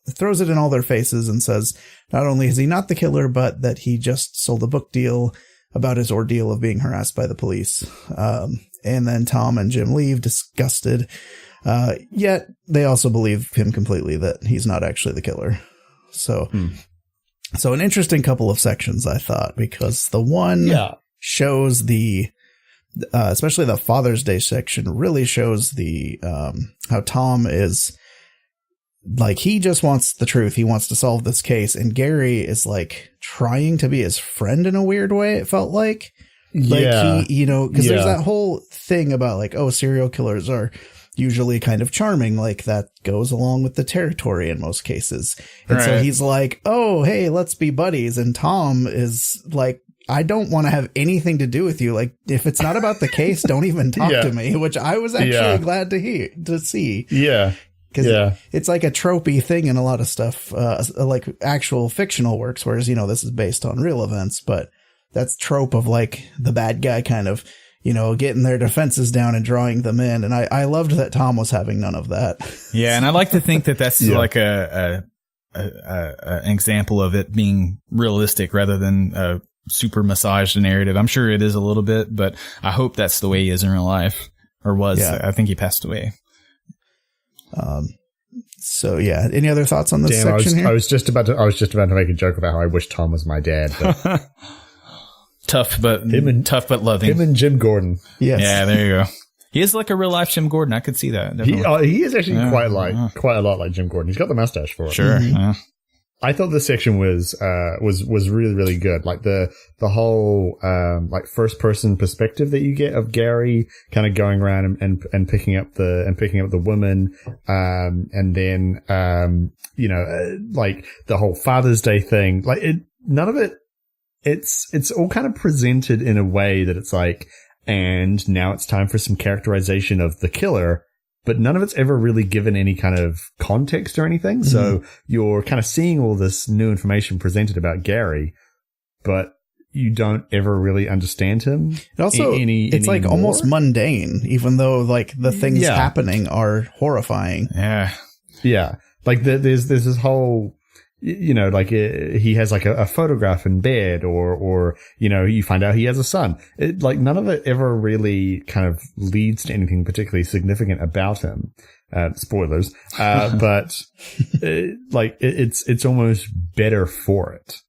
their faces and says not only is he not the killer, but that he just sold a book deal about his ordeal of being harassed by the police. And then Tom and Jim leave disgusted. Yet they also believe him completely that he's not actually the killer. So an interesting couple of sections, I thought, because the one shows especially the Father's Day section really shows how Tom is like, he just wants the truth. He wants to solve this case. And Gary is like trying to be his friend in a weird way. It felt like he, cause there's that whole thing about like, oh, serial killers are usually kind of charming. Like that goes along with the territory in most cases. And so he's like, oh, hey, let's be buddies. And Tom is like, I don't want to have anything to do with you. Like, if it's not about the case, don't even talk to me, which I was actually glad to see. Yeah. Because it's like a tropey thing in a lot of stuff, like actual fictional works, whereas, this is based on real events, but that's trope of like the bad guy kind of, getting their defenses down and drawing them in. And I loved that Tom was having none of that. Yeah. And I like to think that that's like an example of it being realistic rather than super massaged narrative. I'm sure it is a little bit, but I hope that's the way he is in real life, or was. Yeah. I think he passed away. So any other thoughts on this section here? I was just about to make a joke about how I wish Tom was my dad. But tough but loving. Him and Jim Gordon. Yes. Yeah, there you go. He is like a real life Jim Gordon. I could see that. He is actually quite a lot like Jim Gordon. He's got the mustache for it. Sure. Mm-hmm. I thought this section was really, really good. Like the whole, like first person perspective that you get of Gary kind of going around and picking up the woman. And then, like the whole Father's Day thing, like none of it, it's all kind of presented in a way that it's like, and now it's time for some characterization of the killer. But none of it's ever really given any kind of context or anything. Mm-hmm. So you're kind of seeing all this new information presented about Gary, but you don't ever really understand him. It also, it's like almost mundane, even though like the things happening are horrifying. Yeah. Yeah. Like there's this whole, like he has like a photograph in bed or, you find out he has a son. Like none of it ever really kind of leads to anything particularly significant about him. Spoilers. But it's almost better for it.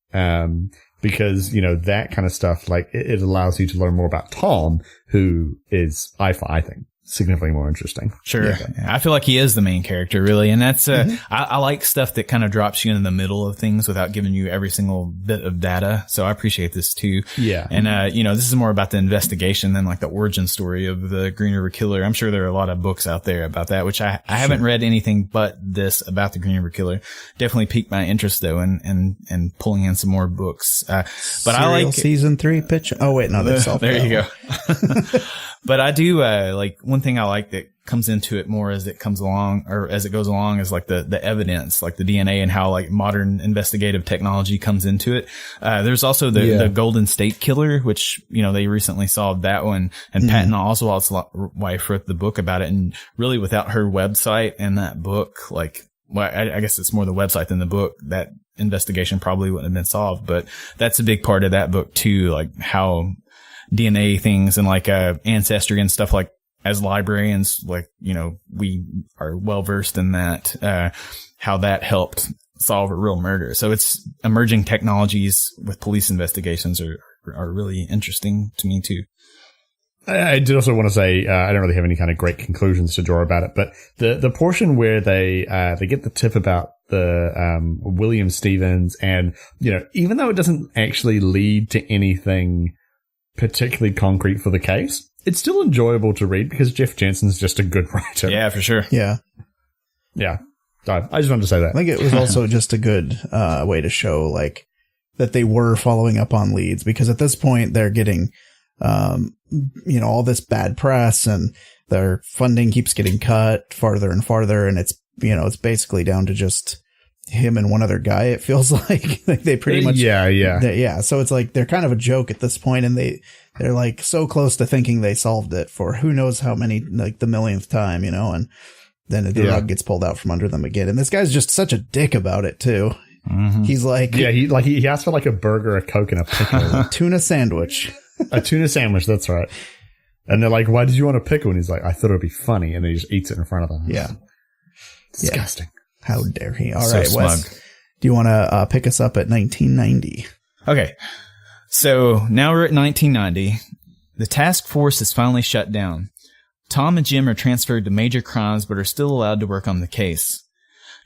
Because, that kind of stuff, like it allows you to learn more about Tom, who is, I think, significantly more interesting. Sure. Yeah. I feel like he is the main character, really. And that's, I like stuff that kind of drops you in the middle of things without giving you every single bit of data. So I appreciate this too. Yeah. And, this is more about the investigation than like the origin story of the Green River Killer. I'm sure there are a lot of books out there about that, which I haven't read anything but this about the Green River Killer. Definitely piqued my interest though, and pulling in some more books. But Serial I like season 3 pitch. Oh wait, no, that's there you go. But I do, like one thing I like that comes into it more as it comes along or as it goes along is like the evidence, like the DNA and how like modern investigative technology comes into it. There's also the Golden State Killer, which, they recently solved that one, and Patton Oswalt's wife wrote the book about it. And really without her website and that book, like, well, I guess it's more the website than the book, that investigation probably wouldn't have been solved. But that's a big part of that book too, like how DNA things and like ancestry and stuff, like as librarians, like, you know, we are well versed in that, how that helped solve a real murder. So it's emerging technologies with police investigations are really interesting to me too. I did also want to say, I don't really have any kind of great conclusions to draw about it, but the portion where they get the tip about the, William Stevens, and, you know, even though it doesn't actually lead to anything particularly concrete for the case, it's still enjoyable to read because Jeff Jensen's just a good writer. Yeah, for sure. Yeah. Yeah. So I just wanted to say that. I think it was also just a good way to show like that they were following up on leads, because at this point they're getting, you know, all this bad press and their funding keeps getting cut farther and farther. And it's, you know, it's basically down to just him and one other guy. It feels like they pretty much. Yeah. So it's like they're kind of a joke at this point, and they're like so close to thinking they solved it for who knows how many, like the millionth time, you know, and then the rug gets pulled out from under them again. And this guy's just such a dick about it too. Mm-hmm. He's like, he asked for like a burger, a Coke, and a pickle. Tuna sandwich. A tuna sandwich. That's right. And they're like, why did you want a pickle? And he's like, I thought it'd be funny. And then he just eats it in front of them. Yeah. Disgusting. Yeah. How dare he? All so right, smug. Wes, do you want to pick us up at 1990? Okay. So now we're at 1990. The task force is finally shut down. Tom and Jim are transferred to major crimes, but are still allowed to work on the case.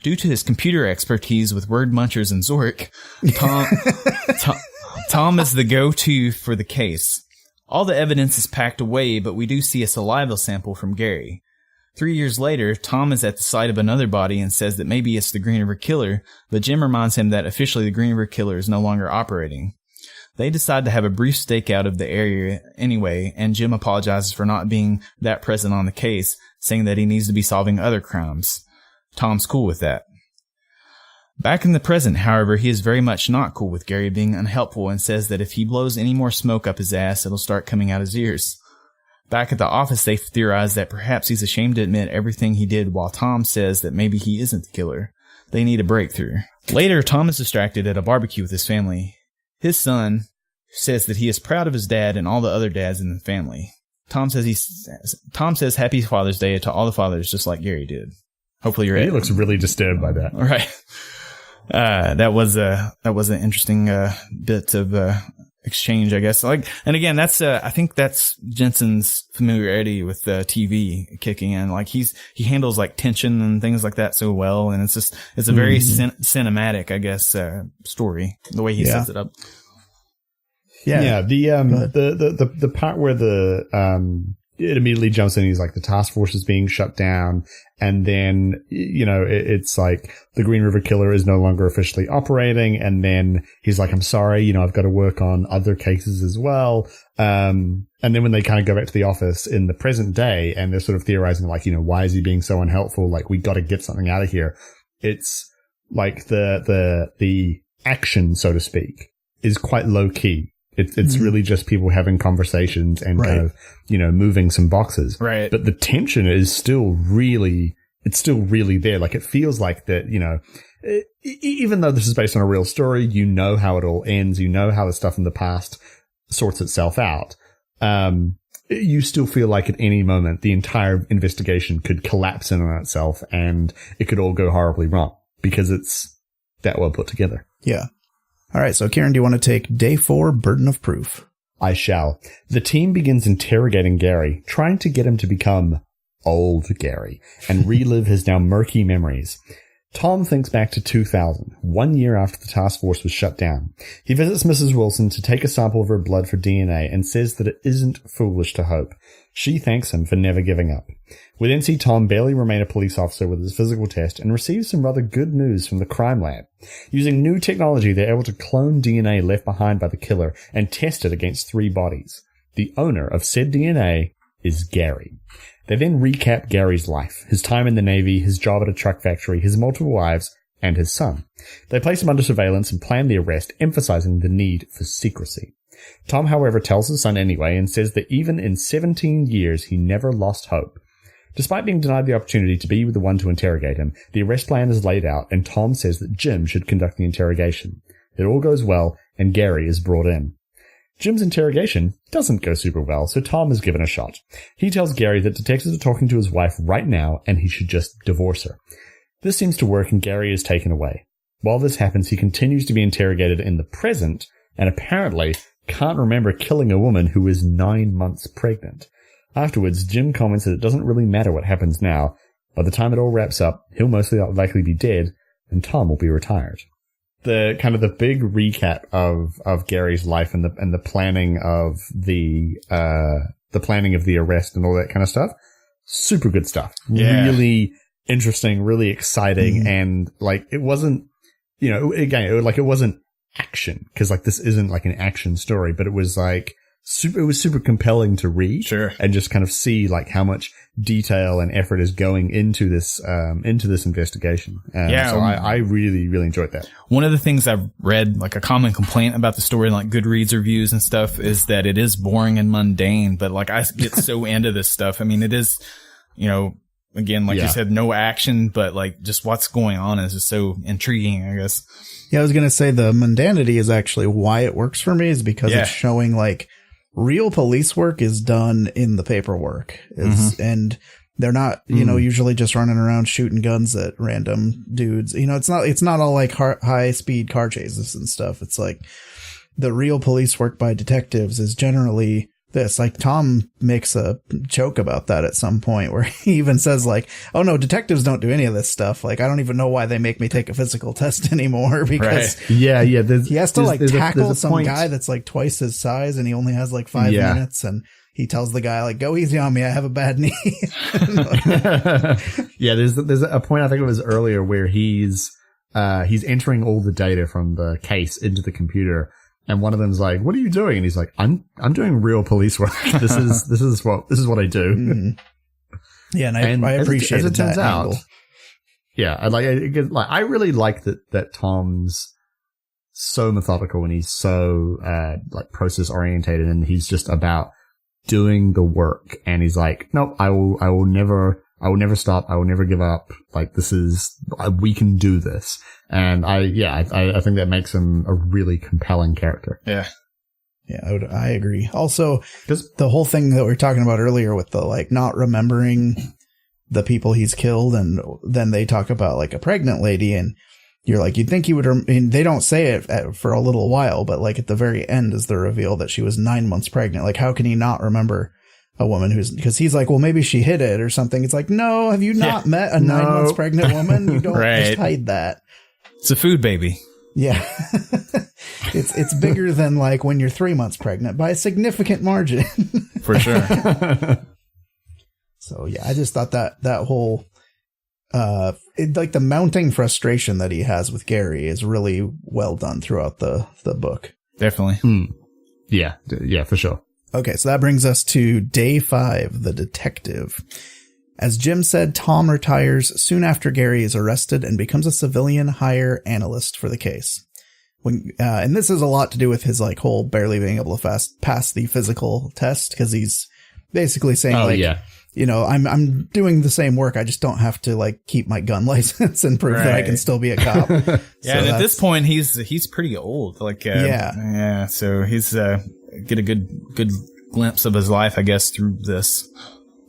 Due to his computer expertise with word munchers and Zork, Tom is the go-to for the case. All the evidence is packed away, but we do see a saliva sample from Gary. 3 years later, Tom is at the site of another body and says that maybe it's the Green River Killer, but Jim reminds him that officially the Green River Killer is no longer operating. They decide to have a brief stakeout of the area anyway, and Jim apologizes for not being that present on the case, saying that he needs to be solving other crimes. Tom's cool with that. Back in the present, however, he is very much not cool with Gary being unhelpful and says that if he blows any more smoke up his ass, it'll start coming out his ears. Back at the office, they theorize that perhaps he's ashamed to admit everything he did, while Tom says that maybe he isn't the killer. They need a breakthrough. Later, Tom is distracted at a barbecue with his family. His son says that he is proud of his dad and all the other dads in the family. Tom says Happy Father's Day to all the fathers, just like Gary did. Hopefully you're. He looks really disturbed by that. All right. That was an interesting bit of exchange, I guess. Like, and again, that's I think that's Jensen's familiarity with TV kicking in. Like he handles like tension and things like that so well, and it's a very cinematic, I guess, story, the way he sets it up. Yeah. The part where it immediately jumps in. He's like, the task force is being shut down. And then, you know, it's like the Green River Killer is no longer officially operating. And then he's like, I'm sorry, you know, I've got to work on other cases as well. And then when they kind of go back to the office in the present day and they're sort of theorizing, like, you know, why is he being so unhelpful? Like, we got to get something out of here. It's like the action, so to speak, is quite low key. It's really just people having conversations and kind of, you know, moving some boxes. Right. But the tension is still really there. Like, it feels like that, you know, even though this is based on a real story, you know how it all ends. You know how the stuff in the past sorts itself out. You still feel like at any moment the entire investigation could collapse in on itself and it could all go horribly wrong because it's that well put together. Yeah. All right, so Kieran, do you want to take day 4, Burden of Proof? I shall. The team begins interrogating Gary, trying to get him to become old Gary and relive his now murky memories. Tom thinks back to 2000, 1 year after the task force was shut down. He visits Mrs. Wilson to take a sample of her blood for DNA and says that it isn't foolish to hope. She thanks him for never giving up. We then see Tom barely remain a police officer with his physical test and receives some rather good news from the crime lab. Using new technology, they're able to clone DNA left behind by the killer and test it against 3 bodies. The owner of said DNA is Gary. They then recap Gary's life, his time in the Navy, his job at a truck factory, his multiple wives, and his son. They place him under surveillance and plan the arrest, emphasizing the need for secrecy. Tom, however, tells his son anyway and says that even in 17 years, he never lost hope. Despite being denied the opportunity to be the one to interrogate him, the arrest plan is laid out and Tom says that Jim should conduct the interrogation. It all goes well and Gary is brought in. Jim's interrogation doesn't go super well, so Tom is given a shot. He tells Gary that detectives are talking to his wife right now and he should just divorce her. This seems to work and Gary is taken away. While this happens, he continues to be interrogated in the present and apparently can't remember killing a woman who is 9 months pregnant. Afterwards, Jim comments that it doesn't really matter what happens now. By the time it all wraps up, he'll most likely be dead and Tom will be retired. The kind of the big recap of Gary's life and the planning of the planning of the arrest and all that kind of stuff. Super good stuff. Yeah. Really interesting, really exciting. And like, it wasn't, it wasn't action. Cause like this isn't like an action story, but it was like super compelling to read. Sure. And just kind of see like how much detail and effort is going into this investigation. So I really, really enjoyed that. One of the things I've read, like a common complaint about the story, like Goodreads reviews and stuff, is that it is boring and mundane, but like I get so into this stuff. I mean, it is, again, like you said, no action, but like just what's going on is just so intriguing, I guess. Yeah, I was going to say the mundanity is actually why it works for me, is because it's showing like real police work is done in the paperwork. And they're not, usually just running around shooting guns at random dudes. It's not all like high speed car chases and stuff. It's like the real police work by detectives is generally this. Like Tom makes a joke about that at some point where he even says like, oh no, detectives don't do any of this stuff. Like, I don't even know why they make me take a physical test anymore, because he has to tackle some guy that's like twice his size and he only has like 5 minutes, and he tells the guy like, go easy on me, I have a bad knee. There's a point, I think it was earlier, where he's entering all the data from the case into the computer. And one of them's like, what are you doing? And he's like, I'm doing real police work. This is what I do. Mm-hmm. Yeah. And I appreciate it. As it turns out. Yeah. I really like that Tom's so methodical and he's so, process orientated, and he's just about doing the work. And he's like, nope, I will never stop. I will never give up. Like, we can do this. And I think that makes him a really compelling character. Yeah. Yeah, I agree. Also, the whole thing that we were talking about earlier with the like not remembering the people he's killed, and then they talk about like a pregnant lady, and you're like, you'd think he would, and they don't say it for a little while, but like at the very end is the reveal that she was 9 months pregnant. Like, how can he not remember a woman because he's like, well, maybe she hid it or something. It's like, no, have you not met a 9 months pregnant woman? You don't just hide that. It's a food baby. Yeah. It's bigger than like when you're 3 months pregnant by a significant margin. For sure. So yeah, I just thought that whole, like the mounting frustration that he has with Gary is really well done throughout the book. Definitely. Yeah, for sure. Okay, so that brings us to day 5, the detective. As Jim said, Tom retires soon after Gary is arrested and becomes a civilian hire analyst for the case. And this has a lot to do with his like whole barely being able to pass the physical test, because he's basically saying I'm doing the same work. I just don't have to like keep my gun license and prove that I can still be a cop. Yeah, so and at this point he's pretty old. Like so he's get a good glimpse of his life, I guess, through this.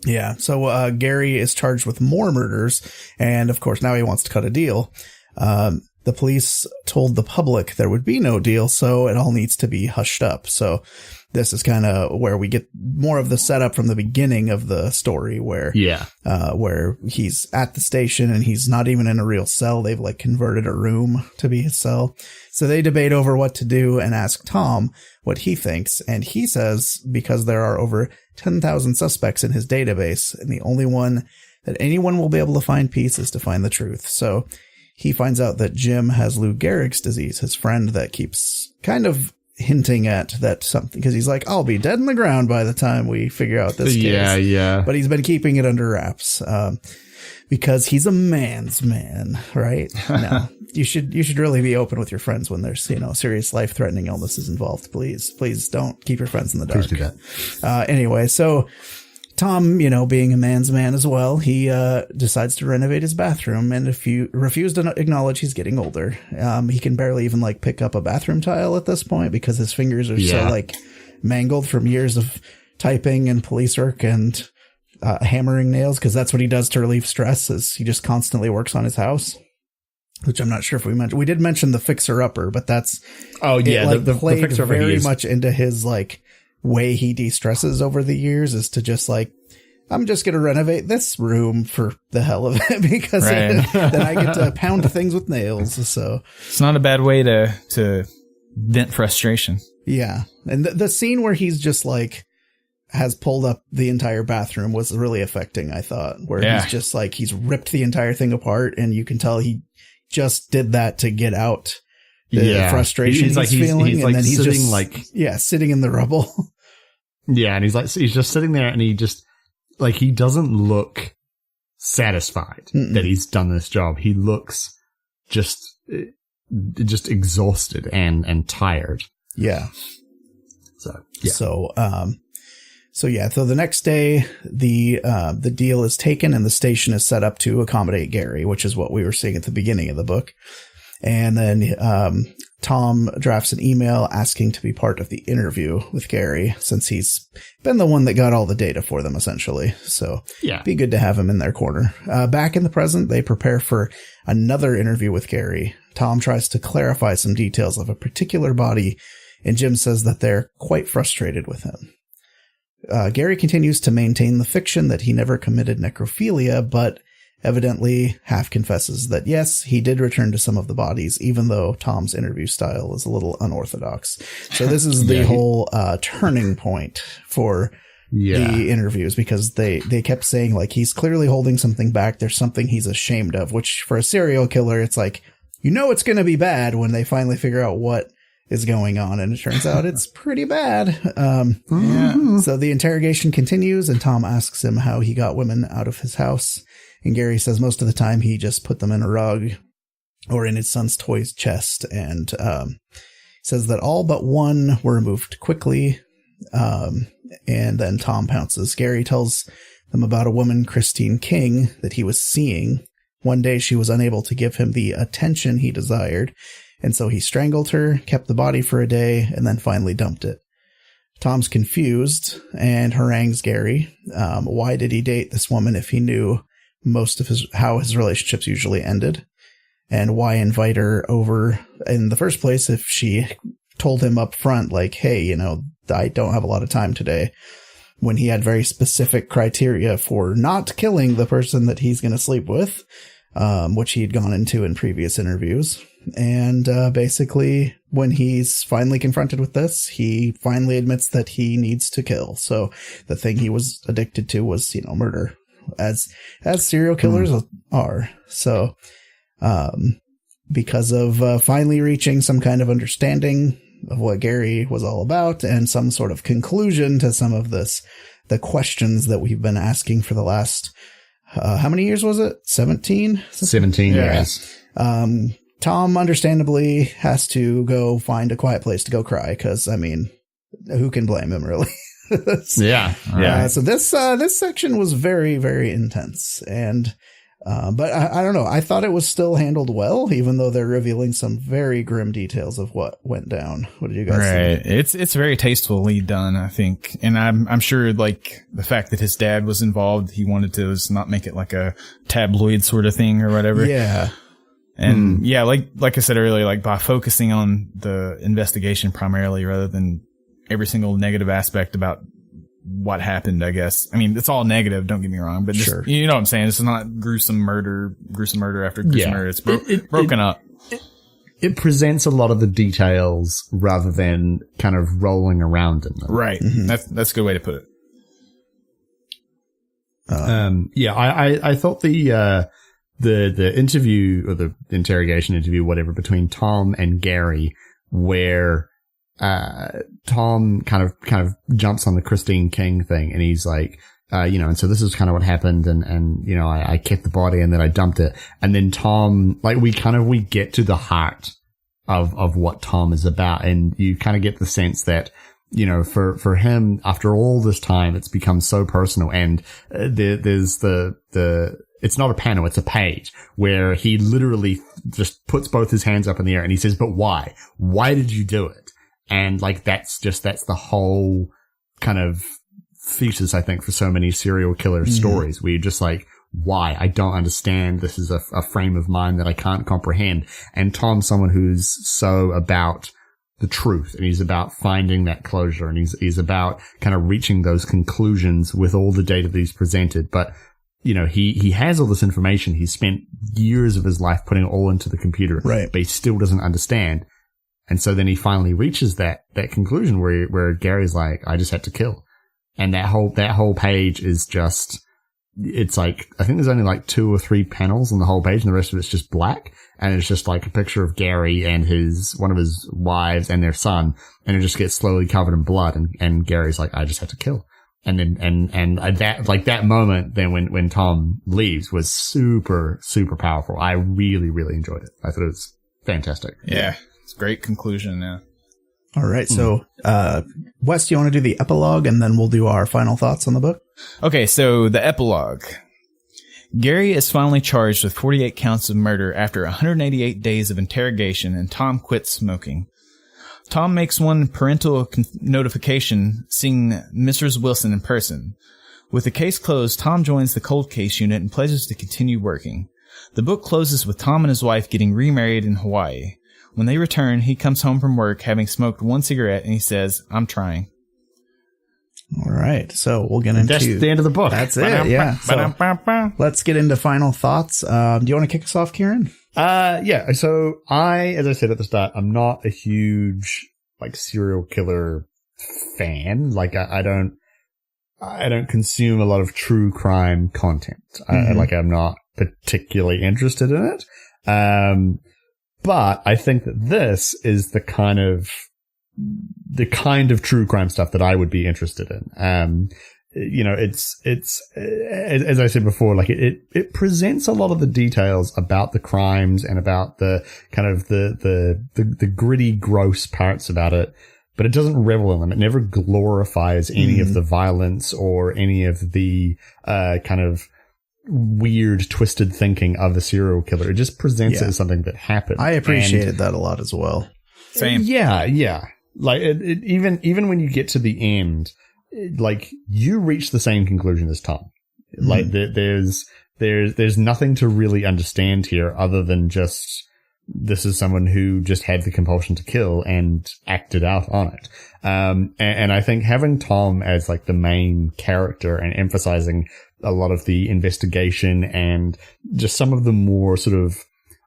Yeah. So Gary is charged with more murders, and of course now he wants to cut a deal. The police told the public there would be no deal, so it all needs to be hushed up. So this is kind of where we get more of the setup from the beginning of the story, where he's at the station and he's not even in a real cell. They've like converted a room to be his cell. So they debate over what to do and ask Tom what he thinks. And he says, because there are over 10,000 suspects in his database, and the only one that anyone will be able to find peace is to find the truth. So he finds out that Jim has Lou Gehrig's disease, his friend that keeps kind of hinting at that something, because he's like, I'll be dead in the ground by the time we figure out this case. Yeah. But he's been keeping it under wraps, because he's a man's man, right? No, you should really be open with your friends when there's, serious life-threatening illnesses involved. Please don't keep your friends in the dark. Please do that. Anyway, so Tom, being a man's man as well, he decides to renovate his bathroom, and if you refuse to acknowledge he's getting older, he can barely even pick up a bathroom tile at this point because his fingers are so mangled from years of typing and police work and hammering nails, because that's what he does to relieve stress, is he just constantly works on his house, which I'm not sure if we mentioned. We did mention the fixer-upper, but that's the played fixer-upper very much into his way he de-stresses over the years, is to just I'm just going to renovate this room for the hell of it, because then I get to pound things with nails. So it's not a bad way to vent frustration. Yeah. And the scene where he's just has pulled up the entire bathroom was really affecting, I thought, where he's just he's ripped the entire thing apart, and you can tell he just did that to get out the frustration he's feeling. He's and then he's sitting just sitting in the rubble. Yeah. And he's just sitting there, and he just he doesn't look satisfied that he's done this job. He looks just exhausted and tired. Yeah. So the next day, the deal is taken and the station is set up to accommodate Gary, which is what we were seeing at the beginning of the book. And then Tom drafts an email asking to be part of the interview with Gary, since he's been the one that got all the data for them, essentially. So be good to have him in their corner. Back in the present, they prepare for another interview with Gary. Tom tries to clarify some details of a particular body, and Jim says that they're quite frustrated with him. Gary continues to maintain the fiction that he never committed necrophilia, but evidently half confesses that, yes, he did return to some of the bodies, even though Tom's interview style is a little unorthodox. So this is the whole turning point for the interviews, because they kept saying he's clearly holding something back. There's something he's ashamed of, which for a serial killer, it's it's going to be bad when they finally figure out what is going on, and it turns out it's pretty bad. So the interrogation continues, and Tom asks him how he got women out of his house, and Gary says most of the time he just put them in a rug or in his son's toy's chest, and says that all but one were removed quickly, and then Tom pounces. Gary tells them about a woman, Christine King, that he was seeing. One day she was unable to give him the attention he desired, and so he strangled her, kept the body for a day, and then finally dumped it. Tom's confused and harangues Gary. Why did he date this woman if he knew most of how his relationships usually ended? And why invite her over in the first place if she told him up front, hey, I don't have a lot of time today, when he had very specific criteria for not killing the person that he's going to sleep with, which he had gone into in previous interviews. And basically, when he's finally confronted with this, he finally admits that he needs to kill. So the thing he was addicted to was, murder, as serial killers are. So because of finally reaching some kind of understanding of what Gary was all about, and some sort of conclusion to some of the questions that we've been asking for the last, how many years was it? 17? 17 years. Tom understandably has to go find a quiet place to go cry, because, who can blame him, really? So this section was very, very intense, and but I don't know. I thought it was still handled well, even though they're revealing some very grim details of what went down. What did you guys think? It's very tastefully done, I think, and I'm sure the fact that his dad was involved, he wanted to not make it like a tabloid sort of thing or whatever. Yeah. And like I said earlier, by focusing on the investigation primarily rather than every single negative aspect about what happened, I guess. It's all negative, don't get me wrong, but just, you know what I'm saying? It's not gruesome murder after gruesome murder. It's broken up. It presents a lot of the details rather than kind of rolling around in them. Right. Mm-hmm. That's a good way to put it. I thought the interview, or the interrogation interview, whatever, between Tom and Gary, where Tom kind of jumps on the Christine King thing, and he's like, and so this is kind of what happened, and I kept the body and then I dumped it, and then Tom, we get to the heart of what Tom is about, and you kind of get the sense that for him, after all this time, it's become so personal. And there's it's not a panel, it's a page where he literally just puts both his hands up in the air and he says, but why? Why did you do it? And like, that's the whole kind of thesis, I think, for so many serial killer stories where you're just like, why? I don't understand. This is a frame of mind that I can't comprehend. And Tom's someone who's so about the truth, and he's about finding that closure, and he's about kind of reaching those conclusions with all the data that he's presented. But, he has all this information. He's spent years of his life putting it all into the computer, right? But he still doesn't understand. And so then he finally reaches that conclusion where Gary's like, I just had to kill. And that whole page is just, it's like, I think there's only like 2 or 3 panels on the whole page, and the rest of it's just black. And it's just like a picture of Gary and one of his wives and their son. And it just gets slowly covered in blood. And Gary's like, I just had to kill. And then, that moment then when Tom leaves was super, super powerful. I really, really enjoyed it. I thought it was fantastic. Yeah. It's a great conclusion. Yeah. All right. So, Wes, do you want to do the epilogue, and then we'll do our final thoughts on the book? Okay. So the epilogue. Gary is finally charged with 48 counts of murder after 188 days of interrogation, and Tom quits smoking. Tom makes one parental notification seeing Mrs. Wilson in person. With the case closed, Tom joins the cold case unit and pledges to continue working. The book closes with Tom and his wife getting remarried in Hawaii. When they return, he comes home from work having smoked one cigarette, and he says, I'm trying. All right. So we'll get into... That's the end of the book. That's it, yeah. So let's get into final thoughts. Do you want to kick us off, Kieran? Yeah. So as I said at the start, I'm not a huge, serial killer fan. I don't consume a lot of true crime content. I'm not particularly interested in it. But I think that this is the kind of true crime stuff that I would be interested in. It's as I said before, it presents a lot of the details about the crimes and about the kind of the gritty, gross parts about it, but it doesn't revel in them. It never glorifies any of the violence or any of the kind of weird, twisted thinking of the serial killer. It just presents it as something that happened. I appreciated that a lot as well. Same. Yeah. Even when you get to the end, you reach the same conclusion as Tom. There's nothing to really understand here other than just this is someone who just had the compulsion to kill and acted out on it. And I think having Tom as the main character and emphasizing a lot of the investigation and just some of the more sort of,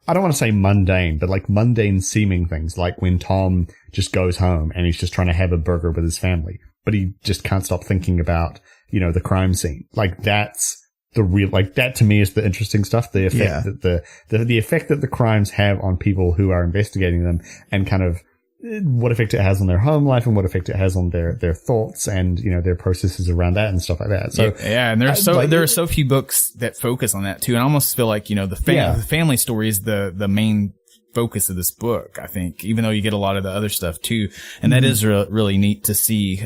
I don't want to say mundane, but mundane seeming things, like when Tom just goes home and he's just trying to have a burger with his family, but he just can't stop thinking about, the crime scene. That's the real, that to me is the interesting stuff. The effect that the effect that the crimes have on people who are investigating them, and kind of what effect it has on their home life and what effect it has on their thoughts and, their processes around that and stuff like that. So yeah, and there are so few books that focus on that too. And I almost feel like, the family story is the main focus of this book, I think, even though you get a lot of the other stuff too. And that is really neat to see,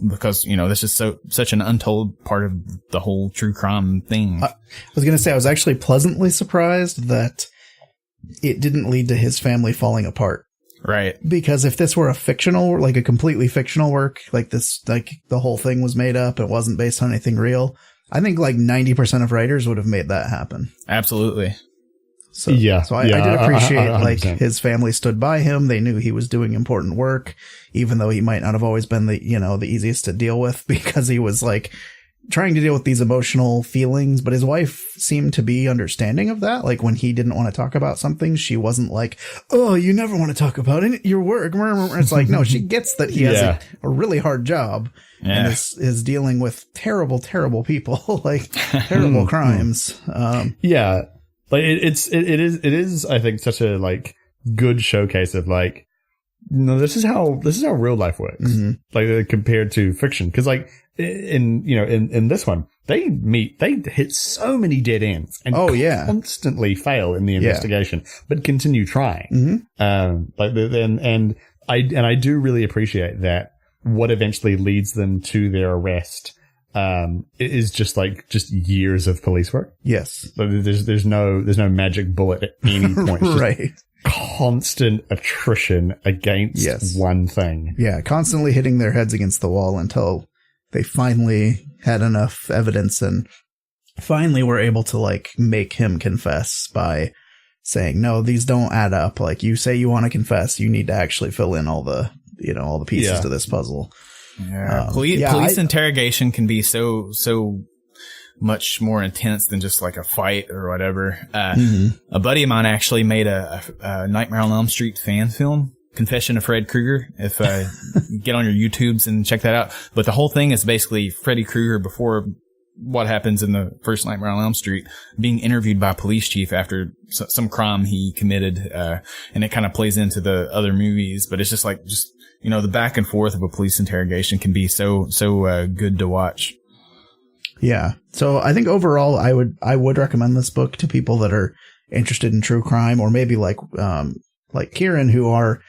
because, this is such an untold part of the whole true crime thing. I was going to say, I was actually pleasantly surprised that it didn't lead to his family falling apart. Right. Because if this were a completely fictional work, the whole thing was made up, it wasn't based on anything real, I think 90% of writers would have made that happen. Absolutely. So, I did appreciate his family stood by him. They knew he was doing important work, even though he might not have always been the easiest to deal with, because he was trying to deal with these emotional feelings. But his wife seemed to be understanding of that. When he didn't want to talk about something, she wasn't like, oh, you never want to talk about your work. It's no, she gets that he has a really hard job and is dealing with terrible, terrible people, terrible crimes. It is, I think, such a good showcase of this is how real life works, compared to fiction. Because in this one, they hit so many dead ends and constantly fail in the investigation, but continue trying. And I do really appreciate that what eventually leads them to their arrest is just years of police work. Yes. There's no magic bullet at any point. It's just right. constant attrition against one thing. Yeah, constantly hitting their heads against the wall until they finally had enough evidence and finally were able to like make him confess by saying, no, these don't add up. Like, you say you want to confess, you need to actually fill in all the pieces to this puzzle. Yeah. Police interrogation can be so much more intense than just like a fight or whatever. A buddy of mine actually made a Nightmare on Elm Street fan film, Confession of Fred Krueger. If get on your YouTubes and check that out. But the whole thing is basically Freddy Krueger before what happens in the first Nightmare on Elm Street, being interviewed by a police chief after some crime he committed, and it kind of plays into the other movies. But it's just the back and forth of a police interrogation can be so good to watch. Yeah. So I think overall, I would recommend this book to people that are interested in true crime, or maybe like Kieran, who are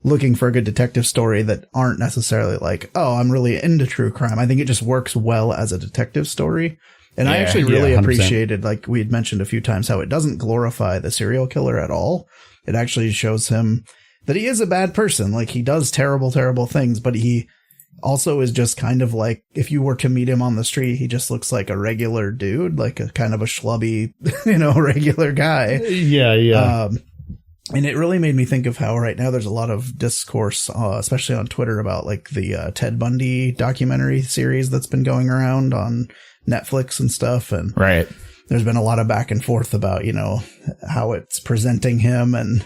looking for a good detective story that aren't necessarily like, oh, I'm really into true crime. I think it just works well as a detective story. And I actually really appreciated, like we had mentioned a few times, how it doesn't glorify the serial killer at all. It actually shows him that he is a bad person. Like, he does terrible, terrible things, but he also is just kind of like, if you were to meet him on the street, he just looks like a regular dude, like a kind of a schlubby, regular guy. Yeah. And it really made me think of how right now there's a lot of discourse, especially on Twitter, about like the Ted Bundy documentary series that's been going around on Netflix and stuff. And right. There's been a lot of back and forth about, how it's presenting him and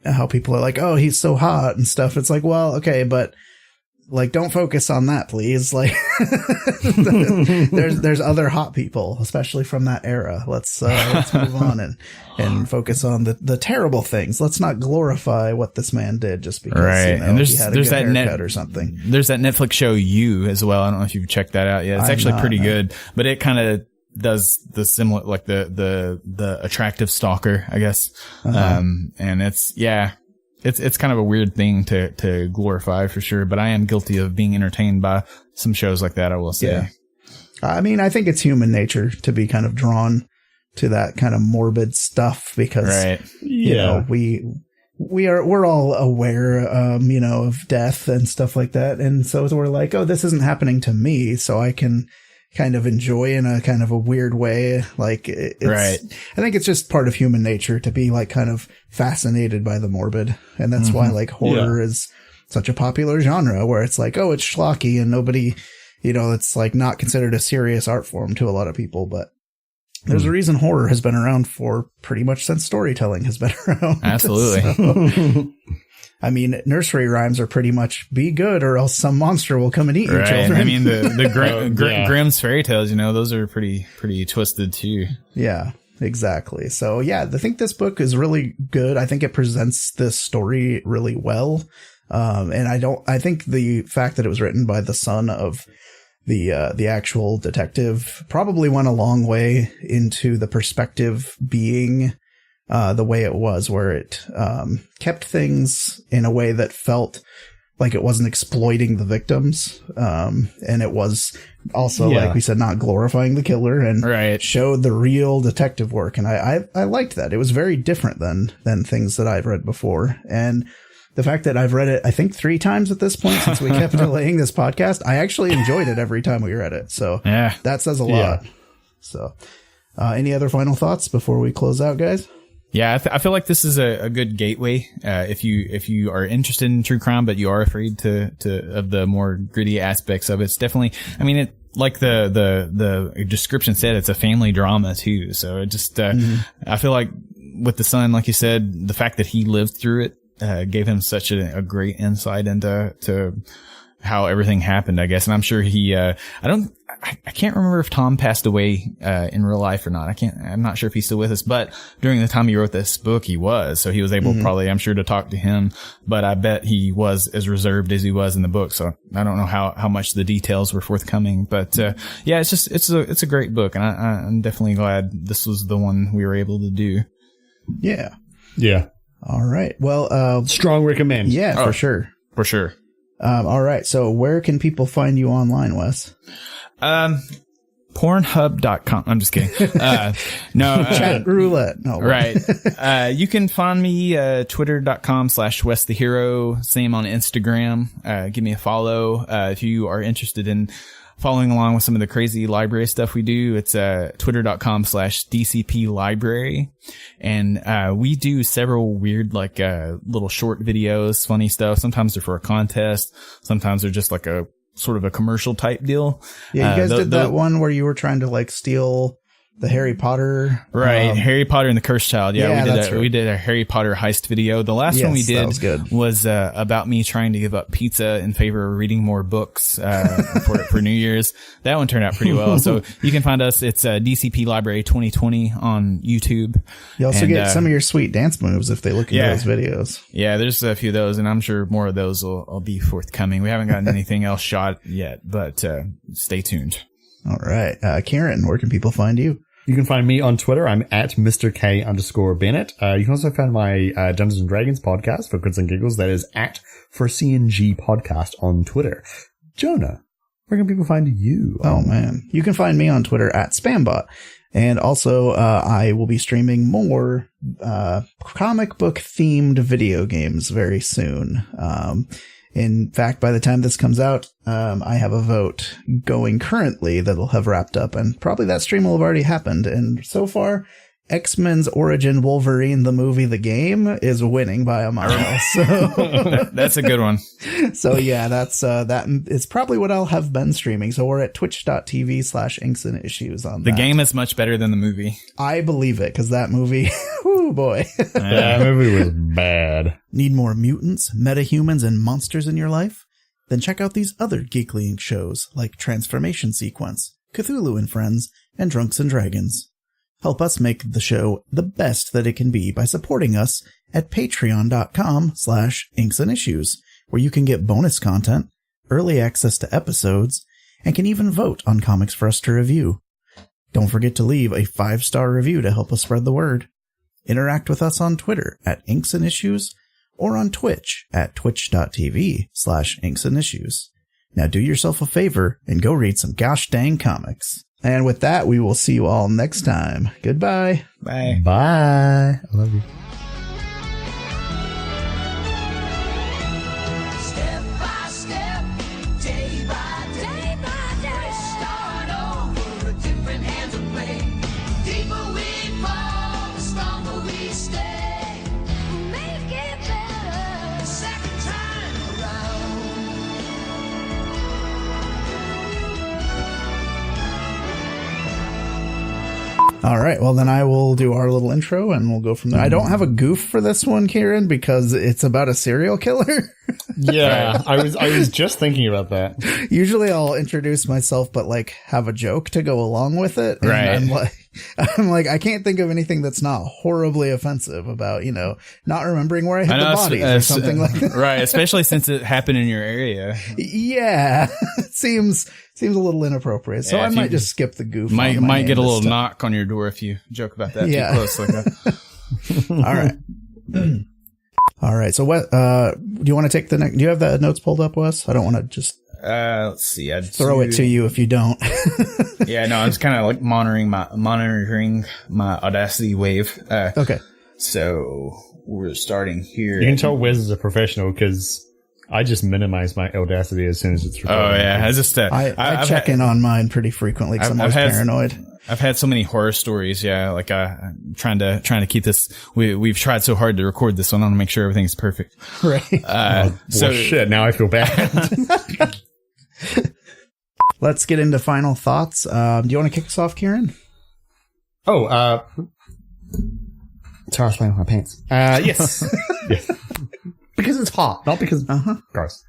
how people are like, oh, he's so hot and stuff. It's like, well, okay, but like, don't focus on that, please. Like, there's other hot people, especially from that era. Let's move on and focus on the terrible things. Let's not glorify what this man did just because and he had a good haircut or something. There's that Netflix show You as well. I don't know if you've checked that out yet. It's actually pretty good, but it kind of does the similar, like the attractive stalker, I guess. And it's kind of a weird thing to glorify for sure, but I am guilty of being entertained by some shows like that, I will say. Yeah. I mean, I think it's human nature to be kind of drawn to that kind of morbid stuff because, we're all aware, of death and stuff like that. And so we're like, oh, this isn't happening to me, so I can kind of enjoy in a kind of a weird way. Like, I think it's just part of human nature to be like kind of fascinated by the morbid. And that's why like horror is such a popular genre, where it's like, oh, it's schlocky and nobody, it's like not considered a serious art form to a lot of people. But there's a reason horror has been around for pretty much since storytelling has been around. Absolutely. So, I mean, nursery rhymes are pretty much be good or else some monster will come and eat your children. I mean, the Grimm's fairy tales, those are pretty twisted too. Yeah, exactly. So yeah, I think this book is really good. I think it presents this story really well. And I think the fact that it was written by the son of the actual detective probably went a long way into the perspective being the way it was, where it kept things in a way that felt like it wasn't exploiting the victims. And it was also, like we said, not glorifying the killer, and showed the real detective work. And I liked that. It was very different than things that I've read before. And the fact that I've read it, I think 3 times at this point since we kept delaying this podcast, I actually enjoyed it every time we read it. So that says a lot. So any other final thoughts before we close out, guys? Yeah, I feel like this is a good gateway. If you are interested in true crime, but you are afraid of the more gritty aspects of it, it's definitely, I mean, it, like the description said, it's a family drama too. So it just, I feel like with the son, like you said, the fact that he lived through it, gave him such a great insight into how everything happened, I guess. And I'm sure he, I can't remember if Tom passed away, in real life or not. I'm not sure if he's still with us, but during the time he wrote this book, he was. So he was able probably, I'm sure, to talk to him, but I bet he was as reserved as he was in the book. So I don't know how much the details were forthcoming, but, yeah, it's a great book. And I'm definitely glad this was the one we were able to do. Yeah. Yeah. All right. Well, strong recommend. Yeah, for sure. For sure. All right. So where can people find you online, Wes? Pornhub.com. I'm just kidding. No. Chat roulette. No. Right. You can find me, twitter.com/Wes the Hero. Same on Instagram. Give me a follow. If you are interested in following along with some of the crazy library stuff we do, it's twitter.com/DCP Library. And we do several weird, like little short videos, funny stuff. Sometimes they're for a contest. Sometimes they're just like a sort of a commercial type deal. Yeah, you guys did that one where you were trying to like steal the Harry Potter. Right. Harry Potter and the Cursed Child. Yeah, right. We did a Harry Potter heist video. The last one we did was about me trying to give up pizza in favor of reading more books for New Year's. That one turned out pretty well. So you can find us. It's DCP Library 2020 on YouTube. You also get some of your sweet dance moves if they look into those videos. Yeah, there's a few of those, and I'm sure more of those will be forthcoming. We haven't gotten anything else shot yet, but stay tuned. All right. Kieran, where can people find you? You can find me on Twitter. I'm at Mr. K_Bennett. You can also find my Dungeons & Dragons podcast for Crits and Giggles. That is at for CNG Podcast on Twitter. Jonah, where can people find you? Oh, man. You can find me on Twitter at Spambot. And also, I will be streaming more comic book themed video games very soon. In fact, by the time this comes out, I have a vote going currently that'll have wrapped up, and probably that stream will have already happened. And so far, X-Men's Origin Wolverine, the movie, the game, is winning by a mile. So that's a good one. So yeah, that's that is probably what I'll have been streaming. So we're at twitch.tv/inksandissues on that. The game is much better than the movie. I believe it, because that movie, whoo boy. That movie was bad. Need more mutants, metahumans, and monsters in your life? Then check out these other Geekly Inc. shows like Transformation Sequence, Cthulhu and Friends, and Drunks and Dragons. Help us make the show the best that it can be by supporting us at patreon.com/inksandissues, where you can get bonus content, early access to episodes, and can even vote on comics for us to review. Don't forget to leave a 5-star review to help us spread the word. Interact with us on Twitter at inksandissues or on Twitch at twitch.tv/inksandissues. Now do yourself a favor and go read some gosh dang comics. And with that, we will see you all next time. Goodbye. Bye. Bye. I love you. Step by step, day by day, we start over, different hands of play. Deeper we fall, the stronger we stay. Make it better, second time around. All right. Well, then I will do our little intro and we'll go from there. I don't have a goof for this one, Kieran, because it's about a serial killer. Yeah, I was just thinking about that. Usually I'll introduce myself, but like have a joke to go along with it. And Right. I'm like, I can't think of anything that's not horribly offensive about, not remembering where I hid the bodies or something like that. Right. Especially since it happened in your area. Yeah. It seems a little inappropriate. So Yeah, I if might you just skip the goof. Might on my name get a this little time. knock on your door if you joke about that Yeah. too close like that. All right. All right. So what, do you want to take the next, do you have the notes pulled up, Wes? I don't want to just Let's see. I'd throw it to you if you don't. Yeah, no, I'm just kind of like monitoring my Audacity wave. Okay. So we're starting here. You can tell Wes is a professional because I just minimize my Audacity as soon as it's recording. Oh yeah, I just I check in on mine pretty frequently because I'm always paranoid. I've had so many horror stories. Yeah, like I'm trying to keep this. We've tried so hard to record this one. I want to make sure everything's perfect. Right. So shit. Now I feel bad. Let's get into final thoughts. Do you want to kick us off, Kieran? Sorry, I was playing with my pants. Yes. Yeah. Because it's hot, not because gross.